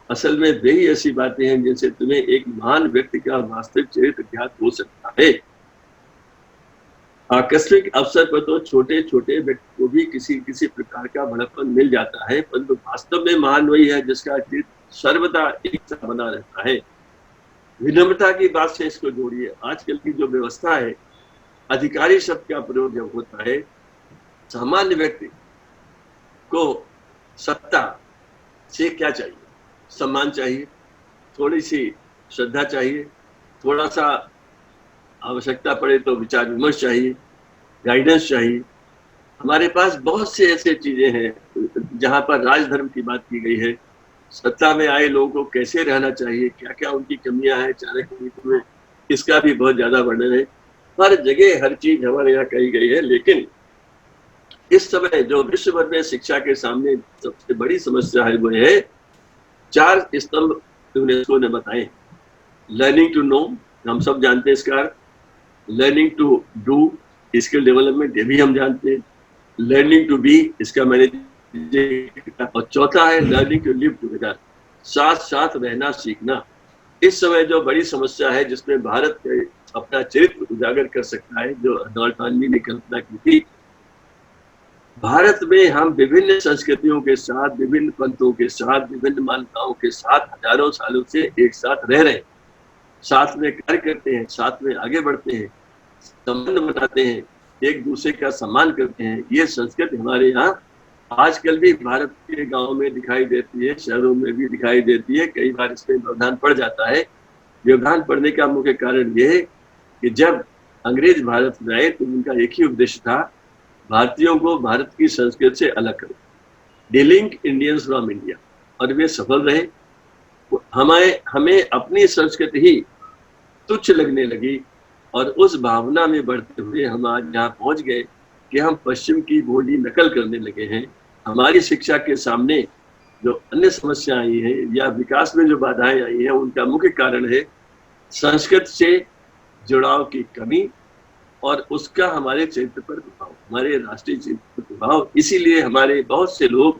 S3: असल में वे ही ऐसी बातें हैं जिनसे तुम्हें एक महान व्यक्ति का वास्तविक चरित्र ज्ञात हो सकता है। आकस्मिक अवसर पर तो छोटे छोटे व्यक्ति को भी किसी किसी प्रकार का बड़प्पन मिल जाता है, परंतु वास्तव में महान वही है जिसका चरित्र सर्वदा एक सा बना रहता है। विनम्रता की बात से इसको जोड़िए। आजकल की जो व्यवस्था है, अधिकारी शब्द का प्रयोग जब होता है, सामान्य व्यक्ति को सत्ता से क्या चाहिए? सम्मान चाहिए, थोड़ी सी श्रद्धा चाहिए, थोड़ा सा आवश्यकता पड़े तो विचार विमर्श चाहिए, गाइडेंस चाहिए। हमारे पास बहुत से ऐसे चीजें हैं जहां पर राजधर्म की बात की गई है। सत्ता में आए लोगों को कैसे रहना चाहिए, क्या क्या उनकी कमियां हैं, चाणक्य नीति में इसका भी बहुत ज्यादा वर्णन है। हर जगह हर चीज हमारे यहाँ कही गई है। लेकिन इस समय जो विश्व भर में शिक्षा के सामने सबसे बड़ी समस्या है, वो है 4 स्तंभ यूनेस्को ने बताए। लर्निंग टू नो, हम सब जानते हैं इसका। Learning to do, skill development, ये भी हम जानते हैं। लर्निंग टू बी, इसका मैंने, और चौथा है लर्निंग टू लिव टुगेदर, साथ साथ रहना सीखना। इस समय जो बड़ी समस्या है जिसमें भारत अपना चरित्र उजागर कर सकता है, जो अर्नोल्ड टॉनमी ने कल्पना की थी। भारत में हम विभिन्न संस्कृतियों के साथ, विभिन्न पंथों के साथ, विभिन्न मान्यताओं के साथ हजारों सालों से एक साथ रह रहे हैं, साथ में कार्य करते हैं, साथ में आगे बढ़ते हैं, संबंध बनाते हैं, एक दूसरे का सम्मान करते हैं। ये संस्कृति हमारे यहाँ आजकल भी भारत के गांवों में दिखाई देती है, शहरों में भी दिखाई देती है। कई बार इसमें व्यवधान पड़ जाता है। व्यवधान पड़ने का मुख्य कारण यह है कि जब अंग्रेज भारत में आए तो उनका एक ही उद्देश्य था, भारतीयों को भारत की संस्कृति से अलग करो, डिलिंक इंडियंस फ्रॉम इंडिया, और वे सफल रहे। हमें अपनी संस्कृति ही तुच्छ लगने लगी और उस भावना में बढ़ते हुए हम आज यहाँ पहुंच गए कि हम पश्चिम की बोली नकल करने लगे हैं। हमारी शिक्षा के सामने जो अन्य समस्या आई है या विकास में जो बाधाएं आई हैं, उनका मुख्य कारण है संस्कृत से जुड़ाव की कमी और उसका हमारे चरित्र पर प्रभाव, हमारे राष्ट्रीय चरित्र पर प्रभाव। इसीलिए हमारे बहुत से लोग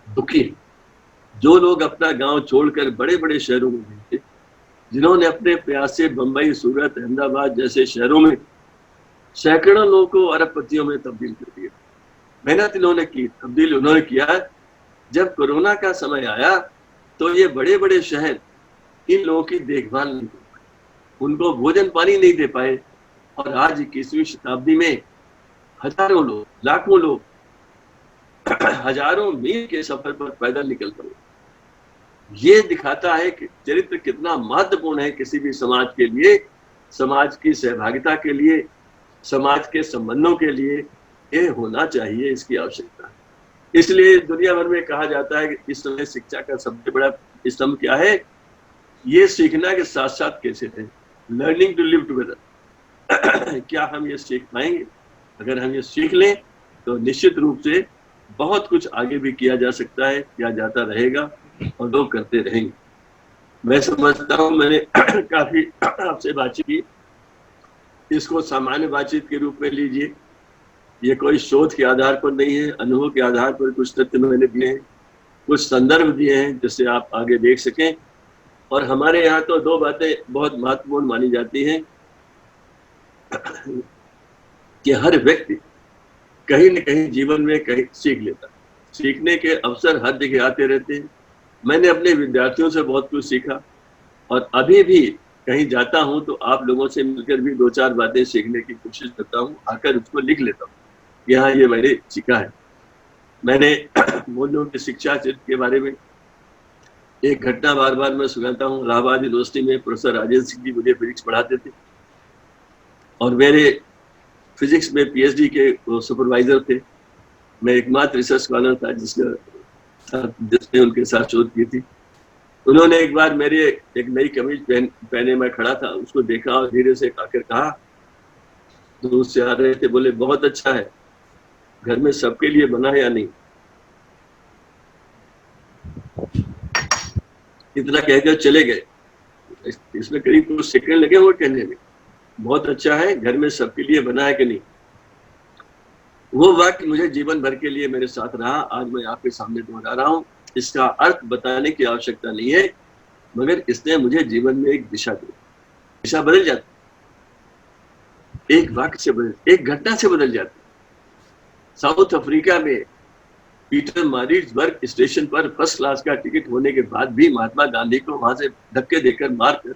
S3: दुखी हैं। जो लोग अपना गांव छोड़कर बड़े बड़े शहरों में गए, जिन्होंने अपने प्रयास से बंबई, सूरत, अहमदाबाद जैसे शहरों में सैकड़ों लोगों को अरबपतियों में तब्दील कर दिया। मेहनत इन्होंने की, तब्दील उन्होंने किया। जब कोरोना का समय आया तो ये बड़े बड़े शहर इन लोगों की देखभाल नहीं कर पाए, उनको भोजन पानी नहीं दे पाए, और आज 21वीं शताब्दी में हजारों लोग, लाखों लोग हजारों मील के सफर पर पैदल निकल पड़े। ये दिखाता है कि चरित्र कितना महत्वपूर्ण है किसी भी समाज के लिए। समाज की सहभागिता के लिए, समाज के संबंधों के लिए ये होना चाहिए, इसकी आवश्यकता है। इसलिए दुनिया भर में कहा जाता है कि इस समय शिक्षा का सबसे बड़ा स्तंभ क्या है? ये सीखना के साथ साथ कैसे है, लर्निंग टू लिव टुगेदर। क्या हम ये सीख पाएंगे? अगर हम ये सीख लें तो निश्चित रूप से बहुत कुछ आगे भी किया जा सकता है, किया जाता रहेगा और लोग करते रहेंगे। मैं समझता हूँ मैंने काफी आपसे बातचीत की, इसको सामान्य बातचीत के रूप में लीजिए। ये कोई शोध के आधार पर नहीं है, अनुभव के आधार पर कुछ तथ्य मैंने दिए हैं, कुछ संदर्भ दिए हैं जिससे आप आगे देख सकें। और हमारे यहाँ तो दो बातें बहुत महत्वपूर्ण मानी जाती हैं कि हर व्यक्ति कहीं न कहीं जीवन में कहीं सीख लेता है। सीखने के अवसर हर जगह आते रहते हैं। मैंने अपने विद्यार्थियों से बहुत कुछ सीखा और अभी भी कहीं जाता हूं तो आप लोगों से मिलकर भी दो चार बातें सीखने की कोशिश करता हूं, आकर उसको लिख लेता हूं कि हाँ ये मैंने सीखा है। मैंने मूल्यों की शिक्षा के बारे में एक घटना बार बार मैं सुनाता हूँ। इलाहाबाद यूनिवर्सिटी में प्रोफेसर राजेंद्र सिंह जी मुझे फिजिक्स पढ़ाते थे और मेरे फिजिक्स में पीएचडी के सुपरवाइजर थे। मैं एकमात्र रिसर्च स्कॉलर था जिसने उनके साथ शोध की थी। उन्होंने एक बार मेरे एक नई कमीज पहने मैं खड़ा था, उसको देखा और धीरे से आकर कहा, तो उससे आ रहे थे, बोले बहुत अच्छा है, घर में सबके लिए बना है या नहीं? इतना कहकर चले गए। इसमें करीब कुछ सेकंड लगे वो कहने में, बहुत अच्छा है, घर में सबके लिए बना है कि नहीं। वो वाक्य मुझे जीवन भर के लिए मेरे साथ रहा। आज मैं आपके सामने दोहरा रहा हूँ। इसका अर्थ बताने की आवश्यकता नहीं है, मगर इसने मुझे जीवन में एक दिशा दी। दिशा बदल जाती, एक वाक्य से बदल, एक घटना से बदल जाती। साउथ अफ्रीका में पीटर मारिट्सबर्ग स्टेशन पर फर्स्ट क्लास का टिकट होने के बाद भी महात्मा गांधी को वहां से धक्के देकर मारकर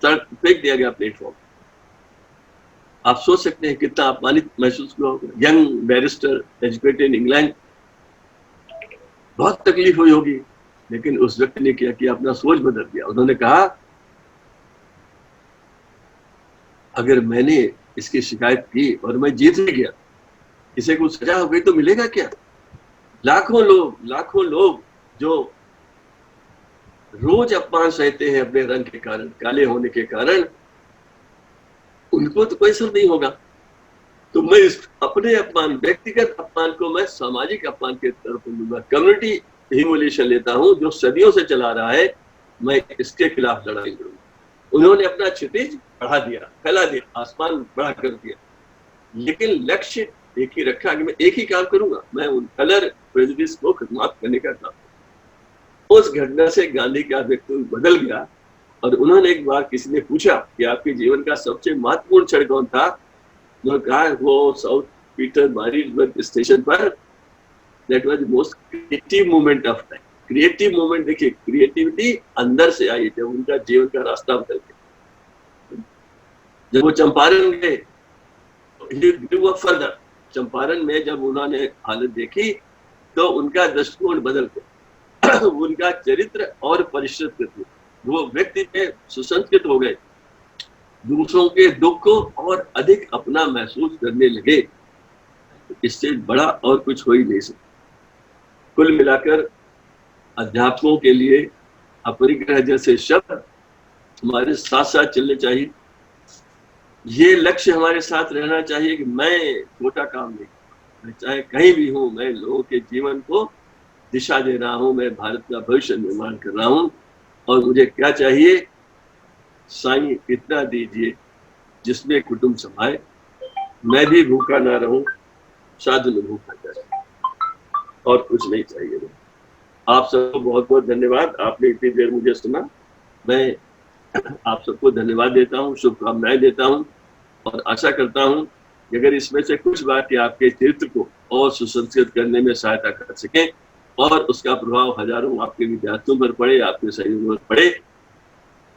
S3: सड़क फेंक दिया गया प्लेटफॉर्म। आप सोच सकते हैं कितना अपमानित महसूस हुआ होगा। Young barrister educated in England, बहुत तकलीफ हुई होगी, लेकिन उस व्यक्ति ने क्या किया, अपना सोच बदल दिया। उन्होंने कहा अगर मैंने इसकी शिकायत की और मैं जीत नहीं गया, इसे कुछ सजा हो गई तो मिलेगा क्या? लाखों लोग जो रोज अपमान सहते हैं अपने रंग के कारण, काले होने के कारण, उनको तो कोई असर नहीं होगा। तो मैं इस अपने अपमान, व्यक्तिगत अपमान को मैं सामाजिक अपमान के तरफ लूंगा। कम्युनिटी ह्यूमिलिएशन लेता हूं जो सदियों से चला रहा है, मैं इसके खिलाफ लड़ाई लड़ूंगा। उन्होंने अपना क्षितिज बढ़ा दिया, फैला दिया, आसमान बढ़ा कर दिया, लेकिन लक्ष्य एक ही रखा कि मैं एक ही काम करूंगा, मैं उन कलर प्रेजुडिस को खत्म करने का काम। उस घटना से गांधी का व्यक्तित्व बदल गया और उन्होंने एक बार किसी ने पूछा कि आपके जीवन का सबसे महत्वपूर्ण क्षण कौन था? उन्होंने कहा वो साउथ पीटर मारिट्सबर्ग स्टेशन पर, that was the most creative moment of time. Creative moment, देखिए क्रिएटिविटी अंदर से आई जब उनका जीवन का रास्ता बदल गया। जब वो चंपारण गए, फर्दर चंपारण में जब उन्होंने हालत देखी तो उनका दृष्टिकोण बदल गया। उनका चरित्र और परिष्कृत, वो व्यक्ति में सुसंस्कृत हो गए, दूसरों के दुख को और अधिक अपना महसूस करने लगे। इससे बड़ा और कुछ हो ही नहीं सकता। कुल मिलाकर अध्यापकों के लिए अपरिग्रह जैसे शब्द हमारे साथ साथ चलने चाहिए। ये लक्ष्य हमारे साथ रहना चाहिए कि मैं छोटा काम नहीं, मैं चाहे कहीं भी हूं, मैं लोगों के जीवन को दिशा दे रहा हूं, मैं भारत का भविष्य निर्माण कर रहा हूं। और मुझे क्या चाहिए? साईं इतना दीजिए जिसमें कुटुंब समाए, मैं भी भूखा ना रहूं, साधु न भूखा जाए, और कुछ नहीं चाहिए। आप सबको बहुत बहुत धन्यवाद, आपने इतनी देर मुझे सुना। मैं आप सबको धन्यवाद देता हूं, शुभकामनाएं देता हूं और आशा करता हूं कि अगर इसमें से कुछ बातें आपके चरित्र को और सुसंस्कृत करने में सहायता कर सकें और उसका प्रभाव हजारों आपके विद्यार्थियों पर पड़े, आपके सहयोगियों पर पड़े,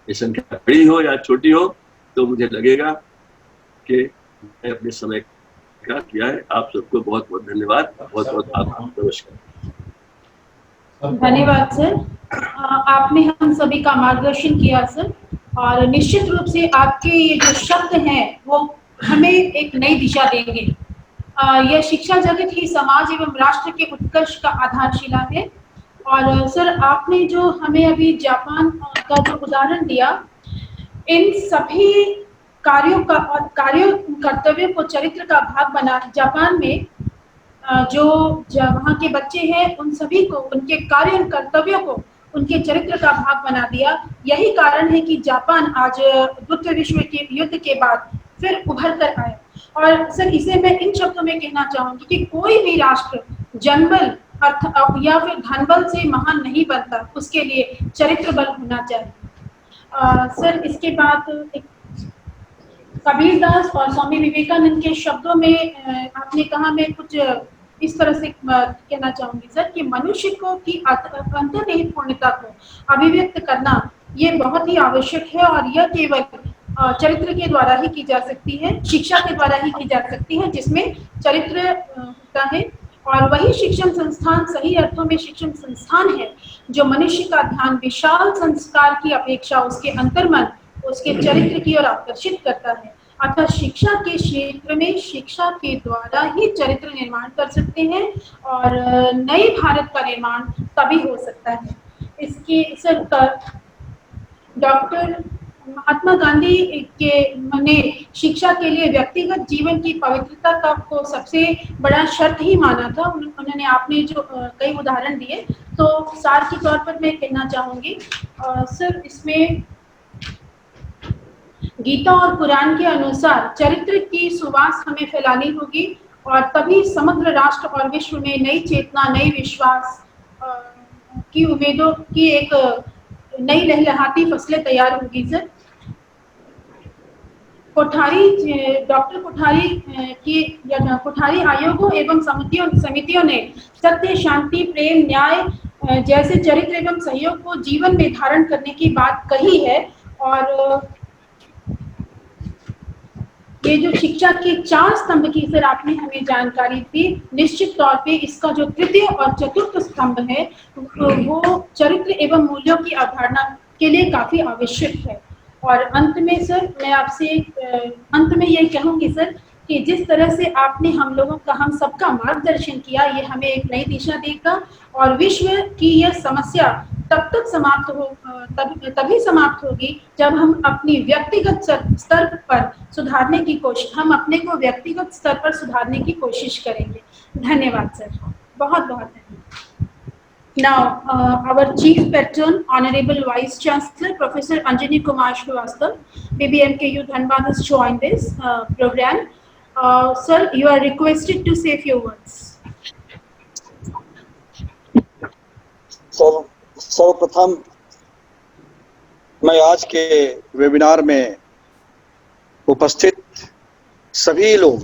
S3: ये संख्या बड़ी हो या छोटी हो, तो मुझे लगेगा कि मैं अपने समय का किया है। आप सबको बहुत बहुत धन्यवाद, बहुत बहुत आभार, नमस्कार।
S1: धन्यवाद सर, आपने हम सभी का मार्गदर्शन किया सर। और निश्चित रूप से आपके ये जो शब्द हैं वो हमें एक नई दिशा देंगे। यह शिक्षा जगत ही समाज एवं राष्ट्र के उत्कर्ष का आधारशिला है। और सर, आपने जो हमें अभी जापान का जो उदाहरण दिया, इन सभी कार्यों कर्तव्यों को चरित्र का भाग बना जापान में जो वहाँ के बच्चे हैं उन सभी को उनके कार्य और कर्तव्यों को उनके चरित्र का भाग बना दिया। यही कारण है कि जापान आज द्वितीय विश्व युद्ध के बाद फिर उभर कर आया। और सर, इसे मैं इन शब्दों में कहना चाहूंगी कि कोई भी राष्ट्र जनबल या फिर धनबल से महान नहीं बनता, उसके लिए चरित्र बल होना चाहिए। सर, इसके बाद एक कबीरदास और स्वामी विवेकानंद के शब्दों में आपने कहा, मैं कुछ इस तरह से कहना चाहूंगी सर कि मनुष्य को की अंतर्निहित पूर्णता को अभिव्यक्त करना ये बहुत ही आवश्यक है, और यह केवल चरित्र के द्वारा ही की जा सकती है, शिक्षा के द्वारा ही की जा सकती है, जिसमें चरित्र होता है। और वही शिक्षण संस्थान सही अर्थों में शिक्षण संस्थान है जो मनुष्य का ध्यान विशाल संस्कार की अपेक्षा उसके अंतर्मन, उसके चरित्र की ओर आकर्षित करता है। अतः शिक्षा के क्षेत्र में शिक्षा के द्वारा ही चरित्र निर्माण कर सकते हैं, और नए भारत का निर्माण तभी हो सकता है। इसके सर डॉक्टर महात्मा गांधी के ने शिक्षा के लिए व्यक्तिगत जीवन की पवित्रता का को सबसे बड़ा शर्त ही माना था। उन्होंने आपने जो कई उदाहरण दिए, तो सार के तौर पर मैं कहना चाहूंगी सर, इसमें गीता और कुरान के अनुसार चरित्र की सुवास हमें फैलानी होगी, और तभी समग्र राष्ट्र और विश्व में नई चेतना, नई विश्वास की उम्मीदों की एक नई लहलहाती फसलें तैयार होगी। सर, डॉक्टर कोठारी की कोठारी आयोगों एवं समितियों ने सत्य, शांति, प्रेम, न्याय जैसे चरित्र एवं सहयोग को जीवन में धारण करने की बात कही है। और ये जो शिक्षा के 4 स्तंभ की सर आपने हमें जानकारी दी, निश्चित तौर पे इसका जो तृतीय और चतुर्थ स्तंभ है वो चरित्र एवं मूल्यों की अवधारणा के लिए काफी आवश्यक है। और अंत में सर, मैं आपसे अंत में ये कहूंगी सर कि जिस तरह से आपने हम सबका मार्गदर्शन किया, ये हमें एक नई दिशा देगा, और विश्व की यह समस्या तभी समाप्त होगी जब हम अपनी व्यक्तिगत स्तर पर सुधारने की कोशिश हम अपने को व्यक्तिगत स्तर पर सुधारने की कोशिश करेंगे। धन्यवाद सर, बहुत बहुत धन्यवाद। Now, our Chief Patron, Honorable Vice Chancellor, Professor Anjani Kumar Srivastava, BBMKU Dhanbad, has joined this program. Sir, you are requested to say a few words.
S4: सर्वप्रथम मैं आज के वेबिनार में उपस्थित सभी लोग,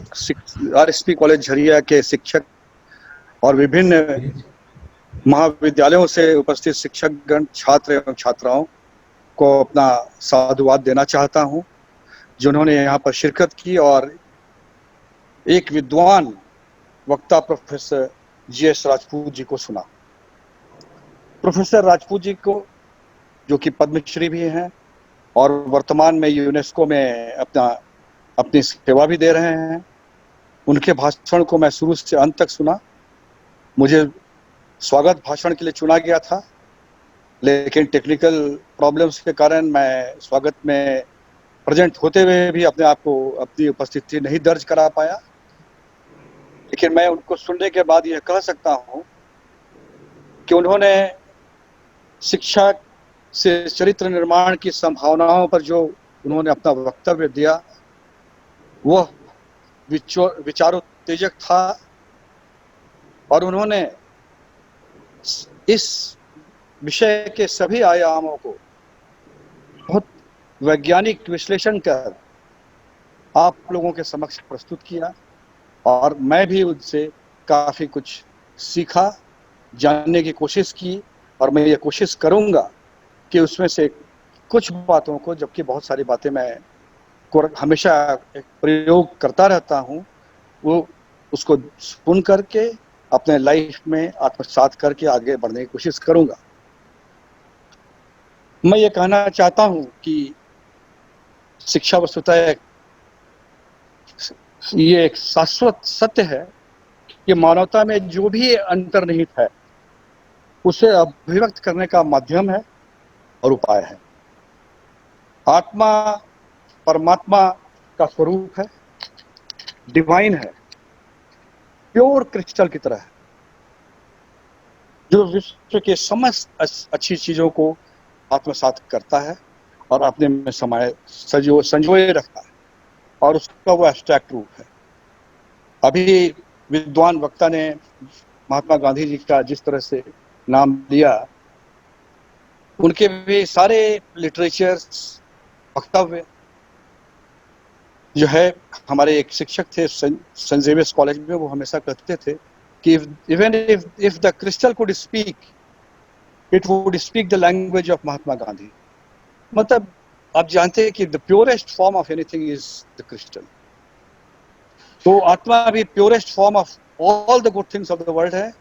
S4: आरएसपी कॉलेज झरिया के शिक्षक और विभिन्न महाविद्यालयों से उपस्थित शिक्षकगण, छात्र एवं छात्राओं को अपना साधुवाद देना चाहता हूं, जिन्होंने यहाँ पर शिरकत की और एक विद्वान वक्ता प्रोफेसर जीएस राजपूत जी को सुना। प्रोफेसर राजपूत जी को, जो कि पद्मश्री भी हैं और वर्तमान में यूनेस्को में अपनी सेवा भी दे रहे हैं, उनके भाषण को मैं शुरू से अंत तक सुना। मुझे स्वागत भाषण के लिए चुना गया था, लेकिन टेक्निकल प्रॉब्लम्स के कारण मैं स्वागत में प्रेजेंट होते हुए भी अपने आप को अपनी उपस्थिति नहीं दर्ज करा पाया। लेकिन मैं उनको सुनने के बाद यह कह सकता हूं कि उन्होंने शिक्षा से चरित्र निर्माण की संभावनाओं पर जो उन्होंने अपना वक्तव्य दिया, वह विचारोत्तेजक था, और उन्होंने इस विषय के सभी आयामों को बहुत वैज्ञानिक विश्लेषण कर आप लोगों के समक्ष प्रस्तुत किया, और मैं भी उनसे काफ़ी कुछ सीखा, जानने की कोशिश की, और मैं ये कोशिश करूंगा कि उसमें से कुछ बातों को, जबकि बहुत सारी बातें मैं हमेशा प्रयोग करता रहता हूं, वो उसको सुन करके अपने लाइफ में आत्मसात करके आगे बढ़ने की कोशिश करूंगा। मैं ये कहना चाहता हूं कि शिक्षा वस्तुतः ये एक शाश्वत सत्य है कि मानवता में जो भी अंतर्निहित है उसे अभिव्यक्त करने का माध्यम है और उपाय है। आत्मा परमात्मा का स्वरूप है, डिवाइन है, प्योर क्रिस्टल की तरह है, जो विश्व के समस्त अच्छी चीजों को आत्मसात करता है और अपने में संजोए रखता है, और उसका वो एब्स्ट्रैक्ट रूप है। अभी विद्वान वक्ता ने महात्मा गांधी जी का जिस तरह से नाम लिया, उनके भी सारे लिटरेचर्स, वक्तव्य जो है, हमारे एक शिक्षक थे सेंट जेवियर्स कॉलेज में, वो हमेशा कहते थे कि even if the crystal could speak, it would speak the language of Mahatma Gandhi. मतलब आप जानते हैं कि the purest form of anything is the crystal. तो आत्मा भी purest form of all the good things of the world है,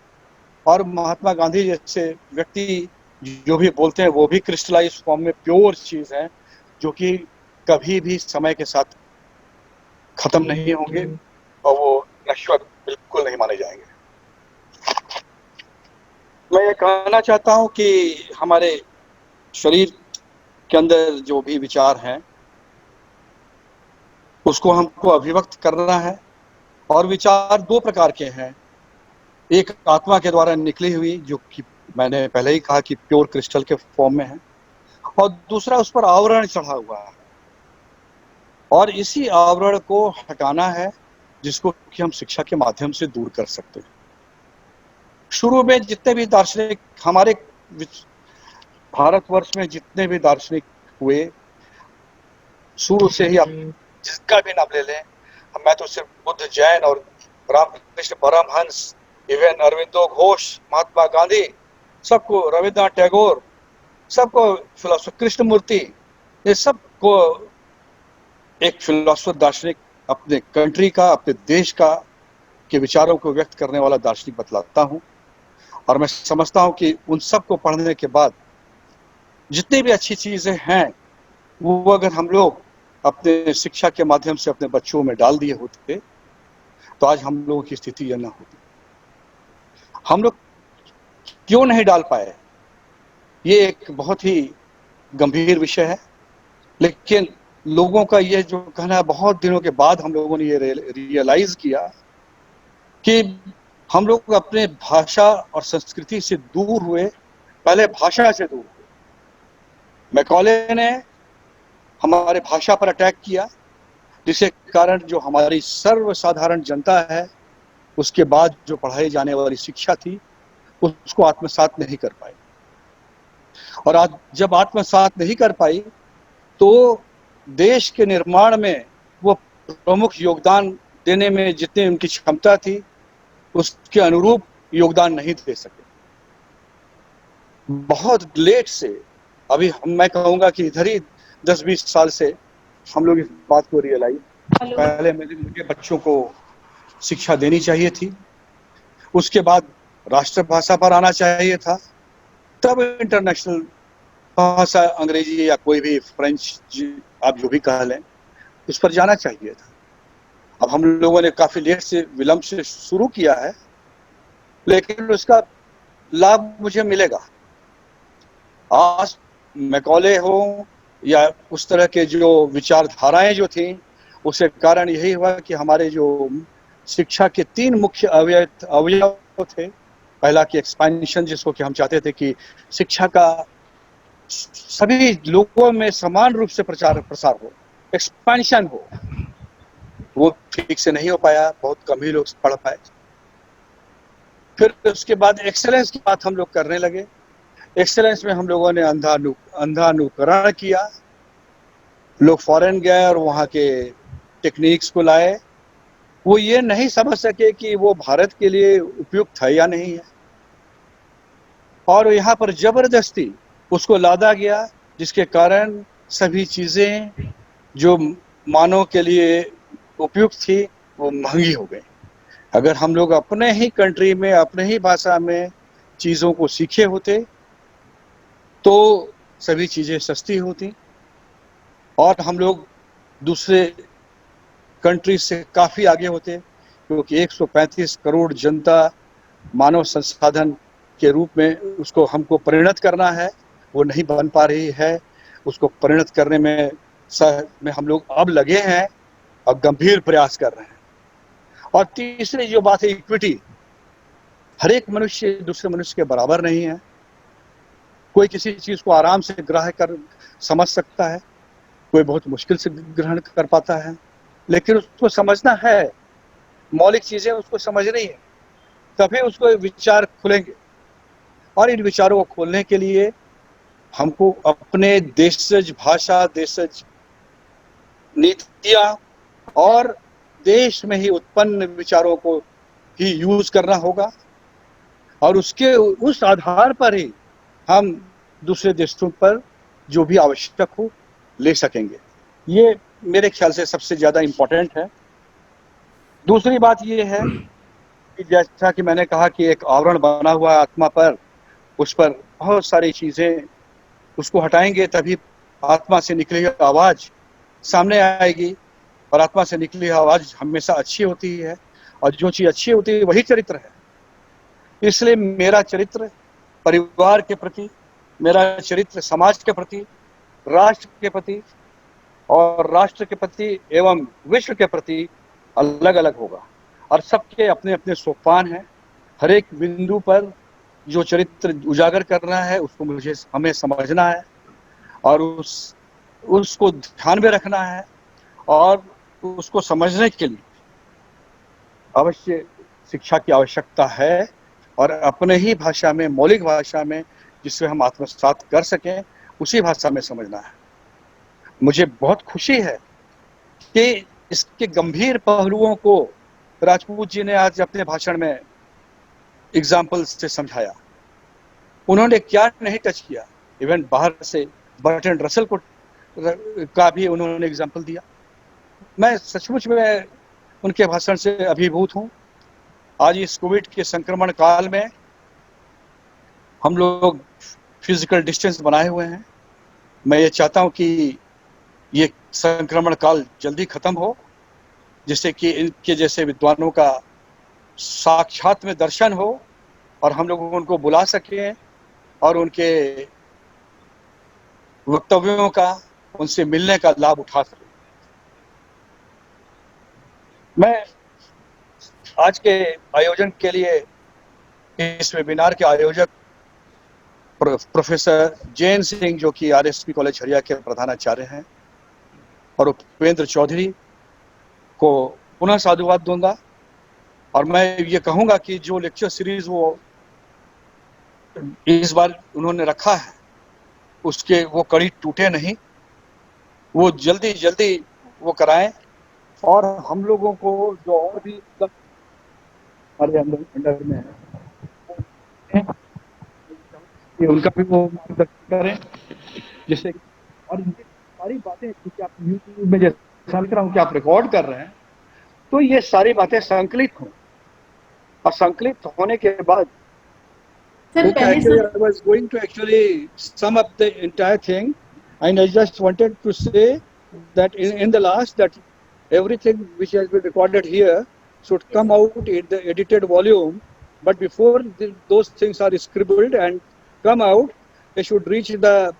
S4: और महात्मा गांधी जैसे व्यक्ति जो भी बोलते हैं वो भी क्रिस्टलाइज फॉर्म में प्योर चीज है, जो कि कभी भी समय के साथ खत्म नहीं होंगे और वो नश्वर बिल्कुल नहीं माने जाएंगे। मैं ये कहना चाहता हूं कि हमारे शरीर के अंदर जो भी विचार हैं उसको हमको अभिव्यक्त करना है, और विचार दो प्रकार के हैं। एक आत्मा के द्वारा निकली हुई, जो कि मैंने पहले ही कहा कि प्योर क्रिस्टल के फॉर्म में है, और दूसरा उस पर आवरण चढ़ा हुआ है, और इसी आवरण को हटाना है, जिसको कि हम शिक्षा के माध्यम से दूर कर सकते हैं। शुरू में जितने भी दार्शनिक हमारे भारतवर्ष में जितने भी दार्शनिक हुए, शुरू से ही आप जिसका भी नाम ले लें, मैं तो सिर्फ बुद्ध, जैन और रामकृष्ण परमहंस, इवन अरविंदो घोष, महात्मा गांधी, सबको, रविन्द्रनाथ टैगोर, सबको फिलोसोफर कृष्णमूर्ति, ये सबको एक फिलोसोफर दार्शनिक अपने कंट्री का, अपने देश का के विचारों को व्यक्त करने वाला दार्शनिक बतलाता हूं। और मैं समझता हूं कि उन सबको पढ़ने के बाद जितनी भी अच्छी चीजें हैं वो अगर हम लोग अपने शिक्षा के माध्यम से अपने बच्चों में डाल दिए होते तो आज हम लोगों की स्थिति यह न होती। हम लोग क्यों नहीं डाल पाए, ये एक बहुत ही गंभीर विषय है, लेकिन लोगों का ये जो कहना है, बहुत दिनों के बाद हम लोगों ने ये रियलाइज किया कि हम लोग अपने भाषा और संस्कृति से दूर हुए, पहले भाषा से दूर हुए। मैकॉले ने हमारे भाषा पर अटैक किया, जिसके कारण जो हमारी सर्वसाधारण जनता है उसके बाद जो पढ़ाई जाने वाली शिक्षा थी उसको आत्मसात नहीं कर पाई, और आज जब आत्मसात नहीं कर पाई तो देश के निर्माण में वो प्रमुख योगदान देने में जितनी उनकी क्षमता थी उसके अनुरूप योगदान नहीं दे सके। बहुत लेट से, अभी मैं कहूंगा कि इधर ही 10-20 साल से हम लोग इस बात को रियलाइज, पहले मुझे बच्चों को शिक्षा देनी चाहिए थी, उसके बाद राष्ट्रभाषा पर आना चाहिए था, तब इंटरनेशनल भाषा अंग्रेजी या कोई भी फ्रेंच आप जो भी कह लें उस पर जाना चाहिए था। अब हम लोगों ने काफी लेट से, विलंब से शुरू किया है, लेकिन उसका लाभ मुझे मिलेगा। आज मैकॉले हो या उस तरह के जो विचारधाराएं जो थी, उसके कारण यही हुआ कि हमारे जो शिक्षा के 3 मुख्य अवयव थे। पहला कि एक्सपेंशन, जिसको कि हम चाहते थे कि शिक्षा का सभी लोगों में समान रूप से प्रचार प्रसार हो, एक्सपेंशन हो, वो ठीक से नहीं हो पाया, बहुत कम ही लोग पढ़ पाए। फिर उसके बाद एक्सेलेंस की बात हम लोग करने लगे। एक्सेलेंस में हम लोगों ने अंधानुकरण किया, लोग फॉरेन गए और वहाँ के टेक्निक्स को लाए, वो ये नहीं समझ सके कि वो भारत के लिए उपयुक्त है या नहीं है, और यहाँ पर जबरदस्ती उसको लादा गया, जिसके कारण सभी चीजें जो मानव के लिए उपयुक्त थी वो महंगी हो गई। अगर हम लोग अपने ही कंट्री में, अपने ही भाषा में चीजों को सीखे होते तो सभी चीजें सस्ती होती, और हम लोग दूसरे कंट्री से काफ़ी आगे होते, क्योंकि 135 करोड़ जनता मानव संसाधन के रूप में उसको हमको परिणत करना है, वो नहीं बन पा रही है। उसको परिणत करने में हम लोग अब लगे हैं और गंभीर प्रयास कर रहे हैं। और तीसरी जो बात है इक्विटी, हर एक मनुष्य दूसरे मनुष्य के बराबर नहीं है। कोई किसी चीज को आराम से ग्रहण कर समझ सकता है, कोई बहुत मुश्किल से ग्रहण कर पाता है, लेकिन उसको समझना है, मौलिक चीजें उसको समझनी है, तभी उसको विचार खुलेंगे। और इन विचारों को खोलने के लिए हमको अपने देशज भाषा, देशज नीतियां और देश में ही उत्पन्न विचारों को ही यूज करना होगा, और उस आधार पर ही हम दूसरे देशों पर जो भी आवश्यक हो ले सकेंगे। ये मेरे ख्याल से सबसे ज्यादा इम्पोर्टेंट है। दूसरी बात ये है कि जैसा कि मैंने कहा कि एक आवरण बना हुआ है आत्मा पर, उस पर बहुत सारी चीजें, उसको हटाएंगे तभी आत्मा से निकली हुई आवाज सामने आएगी। और आत्मा से निकली हुई आवाज हमेशा अच्छी होती है, और जो चीज अच्छी होती है वही चरित्र है। इसलिए मेरा चरित्र परिवार के प्रति, मेरा चरित्र समाज के प्रति, राष्ट्र के प्रति और राष्ट्र के प्रति एवं विश्व के प्रति अलग अलग होगा, और सबके अपने अपने सोपान हैं। हर एक बिंदु पर जो चरित्र उजागर करना है उसको हमें समझना है, और उसको ध्यान में रखना है, और उसको समझने के लिए अवश्य शिक्षा की आवश्यकता है, और अपने ही भाषा में, मौलिक भाषा में, जिससे हम आत्मसात कर सकें, उसी भाषा में समझना है। मुझे बहुत खुशी है कि इसके गंभीर पहलुओं को राजपूत जी ने आज अपने भाषण में एग्जाम्पल से समझाया। उन्होंने क्या नहीं टच किया, इवन बाहर से बर्ट्रैंड रसल का भी उन्होंने एग्जाम्पल दिया। मैं सचमुच में उनके भाषण से अभिभूत हूँ। आज इस कोविड के संक्रमण काल में हम लोग फिजिकल डिस्टेंस बनाए हुए हैं। मैं ये चाहता हूँ कि ये संक्रमण काल जल्दी खत्म हो, जिससे कि इनके जैसे विद्वानों का साक्षात में दर्शन हो, और हम लोग उनको बुला सकें और उनके वक्तव्यों का, उनसे मिलने का लाभ उठा सकें। मैं आज के आयोजन के लिए इस वेबिनार के आयोजक प्रोफेसर जैन सिंह, जो कि आरएसपी कॉलेज झरिया के प्रधानाचार्य हैं, और उपेंद्र चौधरी को पुनः साधुवाद दूंगा। और मैं ये कहूंगा कि जो लेक्चर सीरीज वो इस बार उन्होंने रखा है, उसके वो कड़ी टूटे नहीं, वो जल्दी जल्दी वो कराएं, और हम लोगों को जो और भी हमारे अंडर में है उनका भी वो मार्गदर्शन करें, जिससे और इनकी सारी बातें क्योंकि आप यूट्यूब में जैसा लिख रहा हूँ कि आप रिकॉर्ड कर रहे हैं, तो ये सारी बातें संकलित हों, और संकलित होने के बाद I was going to actually sum up the entire thing, and I just wanted to say that in the last, that everything which has been recorded here should come out in the edited volume, but before those things are scribbled and come out, they should reach the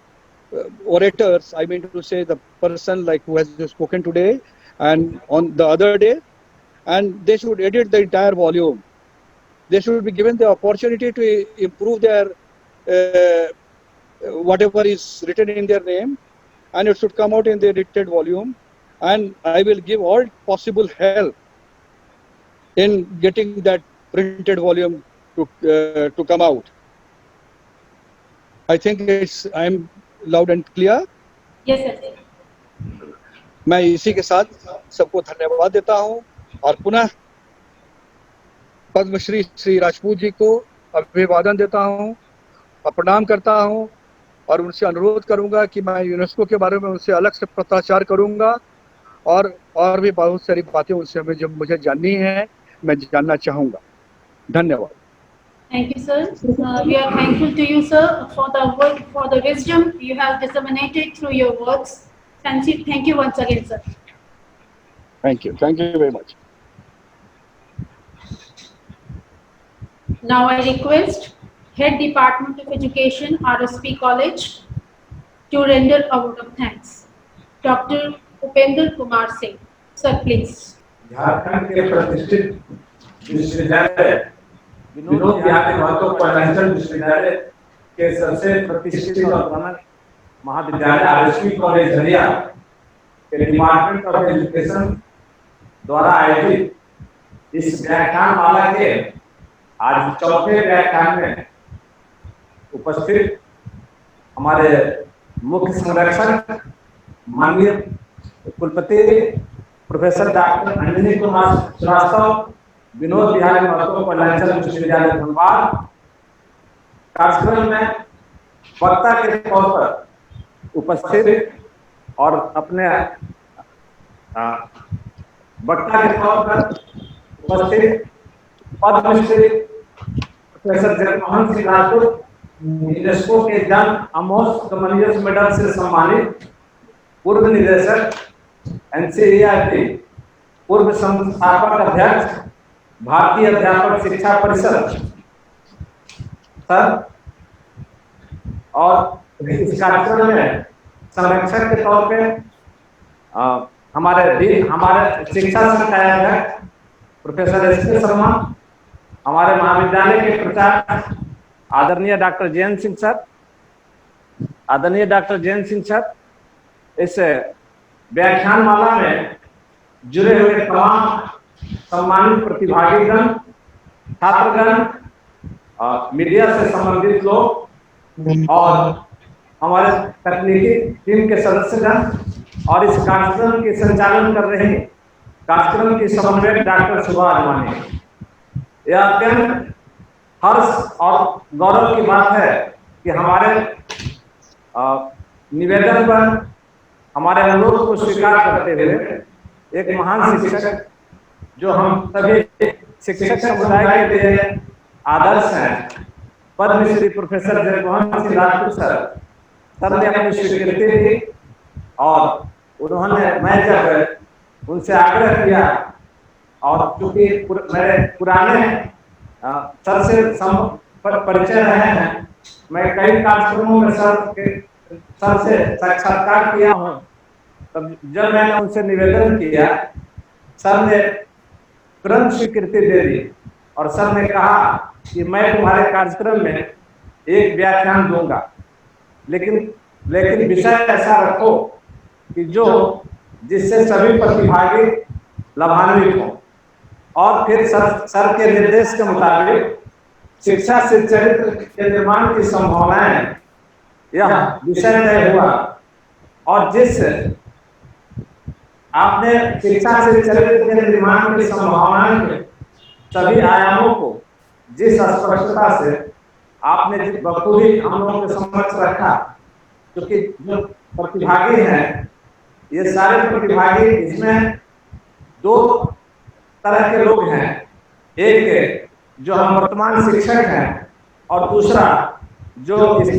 S4: orators, I mean to say the person like who has spoken today and on the other day, and they should edit the entire volume. They should be given the opportunity to improve their whatever is written in their name, and it should come out in the edited volume, and I will give all possible help in getting that printed volume to come out. I think I'm loud and clear.
S1: Yes, sir.
S4: मैं इसी के साथ सबको धन्यवाद देता हूँ, और पुनः पद्मश्री श्री राजपूत जी को अभिवादन देता हूँ और प्रणाम करता हूँ, और उनसे अनुरोध करूंगा कि मैं यूनेस्को के बारे में उनसे अलग से पत्राचार करूंगा, और भी बहुत सारी बातें उनसे जो मुझे जाननी है, मैं जानना चाहूंगा। धन्यवाद।
S1: Thank you, sir. We are thankful to you, sir, for the wisdom you have disseminated through your words. Thank you once again, sir.
S4: Thank you very much.
S1: Now I request Head Department of Education, RSP College, to render a vote of thanks. Dr. Upendra Kumar Singh. Sir, please.
S5: Jharkhand के प्रतिष्ठित विश्वविद्यालय Vinod Bihari Mahato financial विश्वविद्यालय के सबसे प्रतिष्ठित और प्रमुख महाविद्यालय आरएसपी कॉलेज झरिया के डिपार्टमेंट ऑफ एजुकेशन द्वारा आयोजित इस व्याख्यान माला के आज चौथे व्याख्यान में उपस्थित हमारे मुख्य संरक्षक माननीय कुलपति professor doctor Anjani Kumar Srivastava, Vinod Bihari Mahato financial विश्वविद्यालय धनबाद, कार्यक्रम में वक्ता के तौर पर उपस्थित और अपने वक्ता के तौर पर उपस्थित पद्मश्री प्रोफेसर जगमोहन सिंह राजपूत, यूनेस्को के जन आमोस कमनियस मेडल से सम्मानित पूर्व निदेशक एनसीईआरटी, पूर्व संस्थापक अध्यक्ष भारतीय अध्यापक शिक्षा परिषद सर, और इस कार्यक्रम में संरक्षक के तौर पे हमारे शिक्षा संकाय प्रोफेसर एस.के. शर्मा, हमारे महाविद्यालय के प्राचार्य आदरणीय डॉक्टर जयंत सिंह सर, इस व्याख्यान माला में जुड़े हुए तमाम सम्मानित प्रतिभागीगण, छात्रगण, मीडिया से संबंधित लोग और हमारे तकनीकी टीम के सदस्यगण और इस कार्यक्रम के संचालन कर रहे हैं कार्यक्रम की समन्वयक डॉक्टर सुभा अजवानी। यह अत्यंत हर्ष और गौरव की बात है कि हमारे निवेदन पर, हमारे अनुरोध को स्वीकार करते हुए एक महान शिक्षक जो हम सभी शिक्षक समुदाय के लिए आदर्श हैं, पद्मश्री प्रोफेसर जगमोहन सिंह राजपूत सर ने अपनी स्वीकृति दी और मैं जब उनसे आग्रह किया और चूंकि मेरे पुराने सर से परिचय रहे हैं, मैं कई कार्यक्रमों में सर से साक्षात्कार किया हूँ, तब जब मैंने उनसे निवेदन किया, सर ने तुरंत स्वीकृति दे दी और सर ने कहा कि मैं तुम्हारे कार्यक्रम में एक व्याख्यान दूंगा, लेकिन विषय ऐसा रखो कि जिससे सभी प्रतिभागी लाभान्वित हों। और फिर सर के निर्देश के मुताबिक शिक्षा से चरित्र के निर्माण की संभावनाएं, यह विषय तय हुआ और जिस आपने शिक्षा से चरित्र के निर्माण की संभावनाओं के सभी आयामों को जिस स्पष्टता से आपने बखूबी हम लोगों के समक्ष रखा, क्योंकि जो प्रतिभागी हैं ये सारे प्रतिभागी, इसमें दो तरह के लोग हैं, एक जो हम वर्तमान शिक्षक हैं और दूसरा जो इस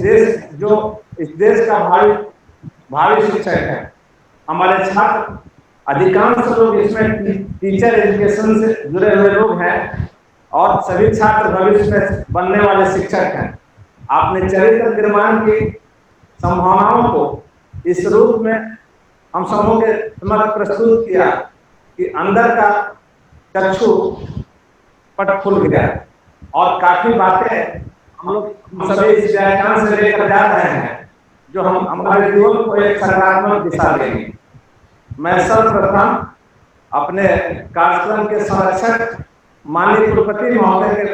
S5: देश का भावी शिक्षक है। हमारे छात्र अधिकांश लोग इसमें टीचर एजुकेशन से जुड़े हुए लोग हैं और सभी छात्र भविष्य में बनने वाले शिक्षक हैं। आपने चरित्र निर्माण की संभावनाओं को इस रूप में हम सबों के समक्ष प्रस्तुत किया कि अंदर का चक्षु पट खुल गया और काफी बातें हम लोग सभी इस व्याख्यान से लेकर जा रहे हैं जो हम हमारे जीवन को एक सकारात्मक दिशा देंगे। मैं सर्वप्रथम अपने कार्यक्रम के संरक्षक माननीय कुलपति महोदय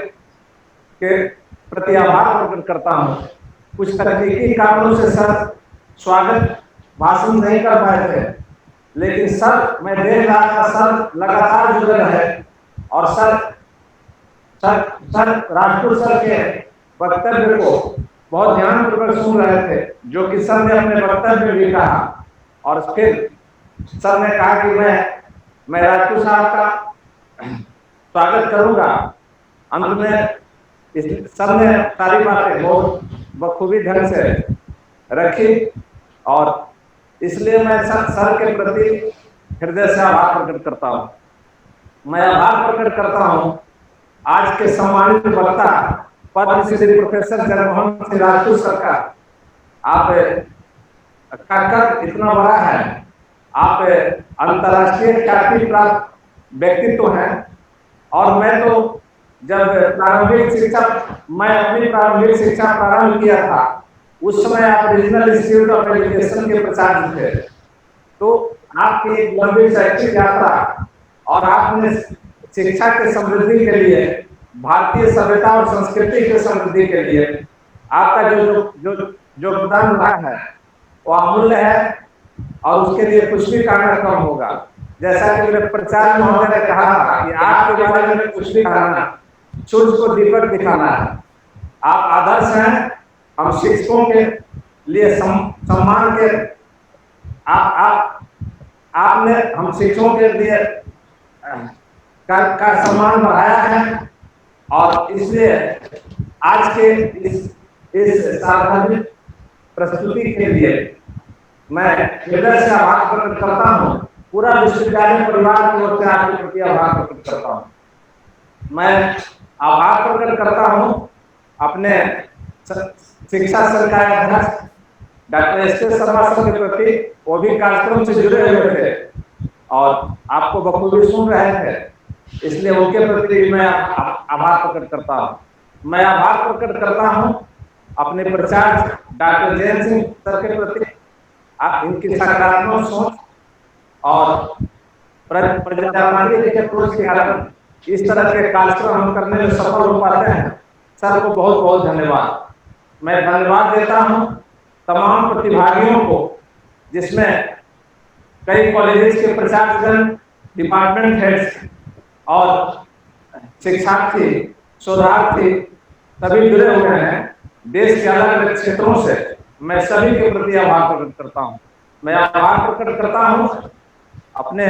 S5: के प्रति आभार प्रकट करता हूँ। कुछ तकनीकी कारणों से सर स्वागत भाषण नहीं कर पाए थे, लेकिन सर मैं देख रहा था सर लगातार जुड़े रहे और सर राजपूत सर के वक्तव्य को बहुत ध्यानपूर्वक सुन रहे थे, जो कि सर ने अपने वक्तव्य में भी कहा। और फिर सर ने कहा कि मैं राजपूत साहब का स्वागत करूंगा। अंत में सर ने सारी बातें बहुत बखूबी ढंग से रखी और इसलिए मैं सर के प्रति हृदय से आभार प्रकट करता हूँ। मैं आभार प्रकट करता हूँ आज के सम्मानित वक्ता पद्मश्री प्रोफेसर जगमोहन सिंह राजपूत सर का। आप का कद इतना बड़ा है, आप अंतर्राष्ट्रीय ख्याति प्राप्त व्यक्तित्व हैं। और मैं तो जब मैं अपनी प्रारंभिक शिक्षा प्रारंभ किया था, उस समय आप रीजनल इंस्टीट्यूट ऑफ एजुकेशन के प्राचार्य थे। तो आपकी एक लंबी शैक्षिक यात्रा और आपने शिक्षा के समृद्धि के लिए, भारतीय सभ्यता और संस्कृति के समृद्धि के लिए आपका जो योगदान रहा है वो अमूल्य है, और उसके लिए कुछ भी कहना कम होगा। जैसा कि मेरे प्राचार्य महोदय ने कहा था कि आपके बारे में कुछ भी कहना सूर्य को दीपक दिखाना है। आप आदर्श हैं। हम शिक्षकों के लिए सम्मान के आपने हम शिक्षकों के लिए का सम्मान बढ़ाया है, और इसलिए आज के इस सार्वजनिक प्रस्तुति के लिए मैं हृदय से आभार प्रकट करता हूँ। पूरा विश्वविद्यालय परिवार की ओर से आपके प्रति आभार प्रकट करता हूँ। मैं आभार प्रकट करता हूँ अपने शिक्षा संकाय अध्यक्ष डॉक्टर एस.के. शर्मा सर के प्रति। वो भी कार्यक्रम से जुड़े हुए थे और आपको बखूबी सुन रहे थे, इसलिए उनके प्रति मैं आभार प्रकट करता हूँ। मैं आभार प्रकट करता हूँ अपने प्राचार्य डॉक्टर जयंत सिंह सर के प्रति। इनकी सकारात्मक सोच और प्रजातांत्रिक के अप्रोच के कारण इस तरह के कार्यक्रम हम करने में सफल हो पाते हैं। सर को बहुत बहुत धन्यवाद। मैं धन्यवाद देता हूँ तमाम प्रतिभागियों को, जिसमें कई कॉलेजेस के प्राचार्यगण, डिपार्टमेंट हेड्स और शिक्षार्थी, शोधार्थी सभी जुड़े हुए हैं देश के अलग अलग क्षेत्रों से। मैं सभी के प्रति आभार प्रकट करता हूँ। मैं आभार प्रकट करता हूँ अपने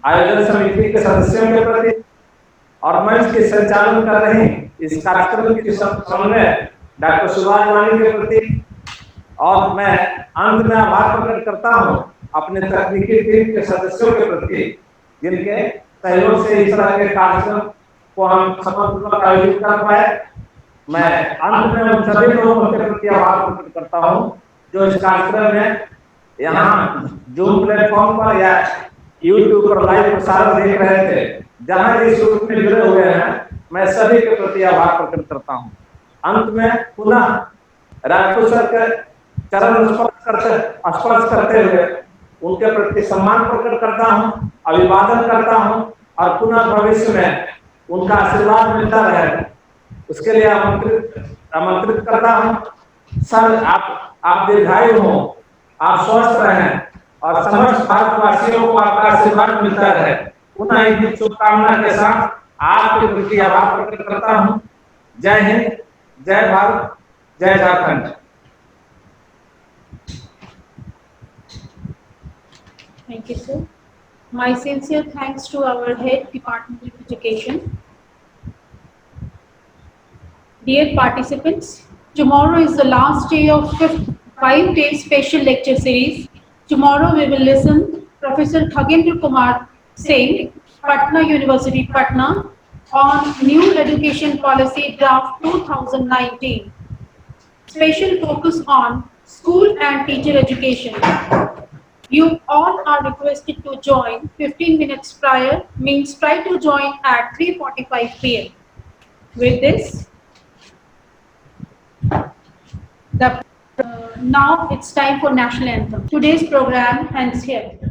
S5: आयोजन समिति के सदस्यों के प्रति और मंच के संचालन कर रही इस कार्यक्रम की समन्वय डॉक्टर सुभाष वाणी के प्रति। और मैं अंत में आभार प्रकट करता हूँ अपने तकनीकी टीम के सदस्यों के प्रति, जिनके सहयोग से इस तरह के कार्यक्रम को हम सफलतापूर्वक आयोजित कर पाए। मैं अंत में उन सभी लोगों के प्रति आभार प्रकट करता हूँ जो इस कार्यक्रम में यहाँ जूम प्लेटफॉर्म पर या यूट्यूब पर लाइव प्रसारण देख रहे थे, जहां जिस रूप में जुड़े हुए हैं। मैं सभी के प्रति आभार प्रकट करता हूँ। अंत में पुनः राजपूत सर के चरण स्पर्श करते हुए उनके प्रति सम्मान प्रकट करता हूँ, अभिवादन करता हूँ, और पुनः भविष्य में उनका आशीर्वाद मिलता रहे उसके लिए आमंत्रित करता हूँ। सर आप दीर्घायु हो, आप स्वस्थ रहें और समस्त भारतवासियों को आपका आशीर्वाद मिलता रहे। पुनः एक शुभकामना के साथ आपके प्रति आभार प्रकट करता हूँ। जय हिंद, जय भारत, जय Jharkhand.
S1: Thank you, sir. My sincere thanks to our head Department of Education. Dear participants, tomorrow is the last day of 5-day special lecture series. Tomorrow we will listen Professor Khagendra Kumar Singh, Patna University, Patna, on New Education Policy Draft 2019. Special focus on school and teacher education. You all are requested to join 15 minutes prior, means try to join at 3:45 p.m. With this, now it's time for National Anthem. Today's program ends here.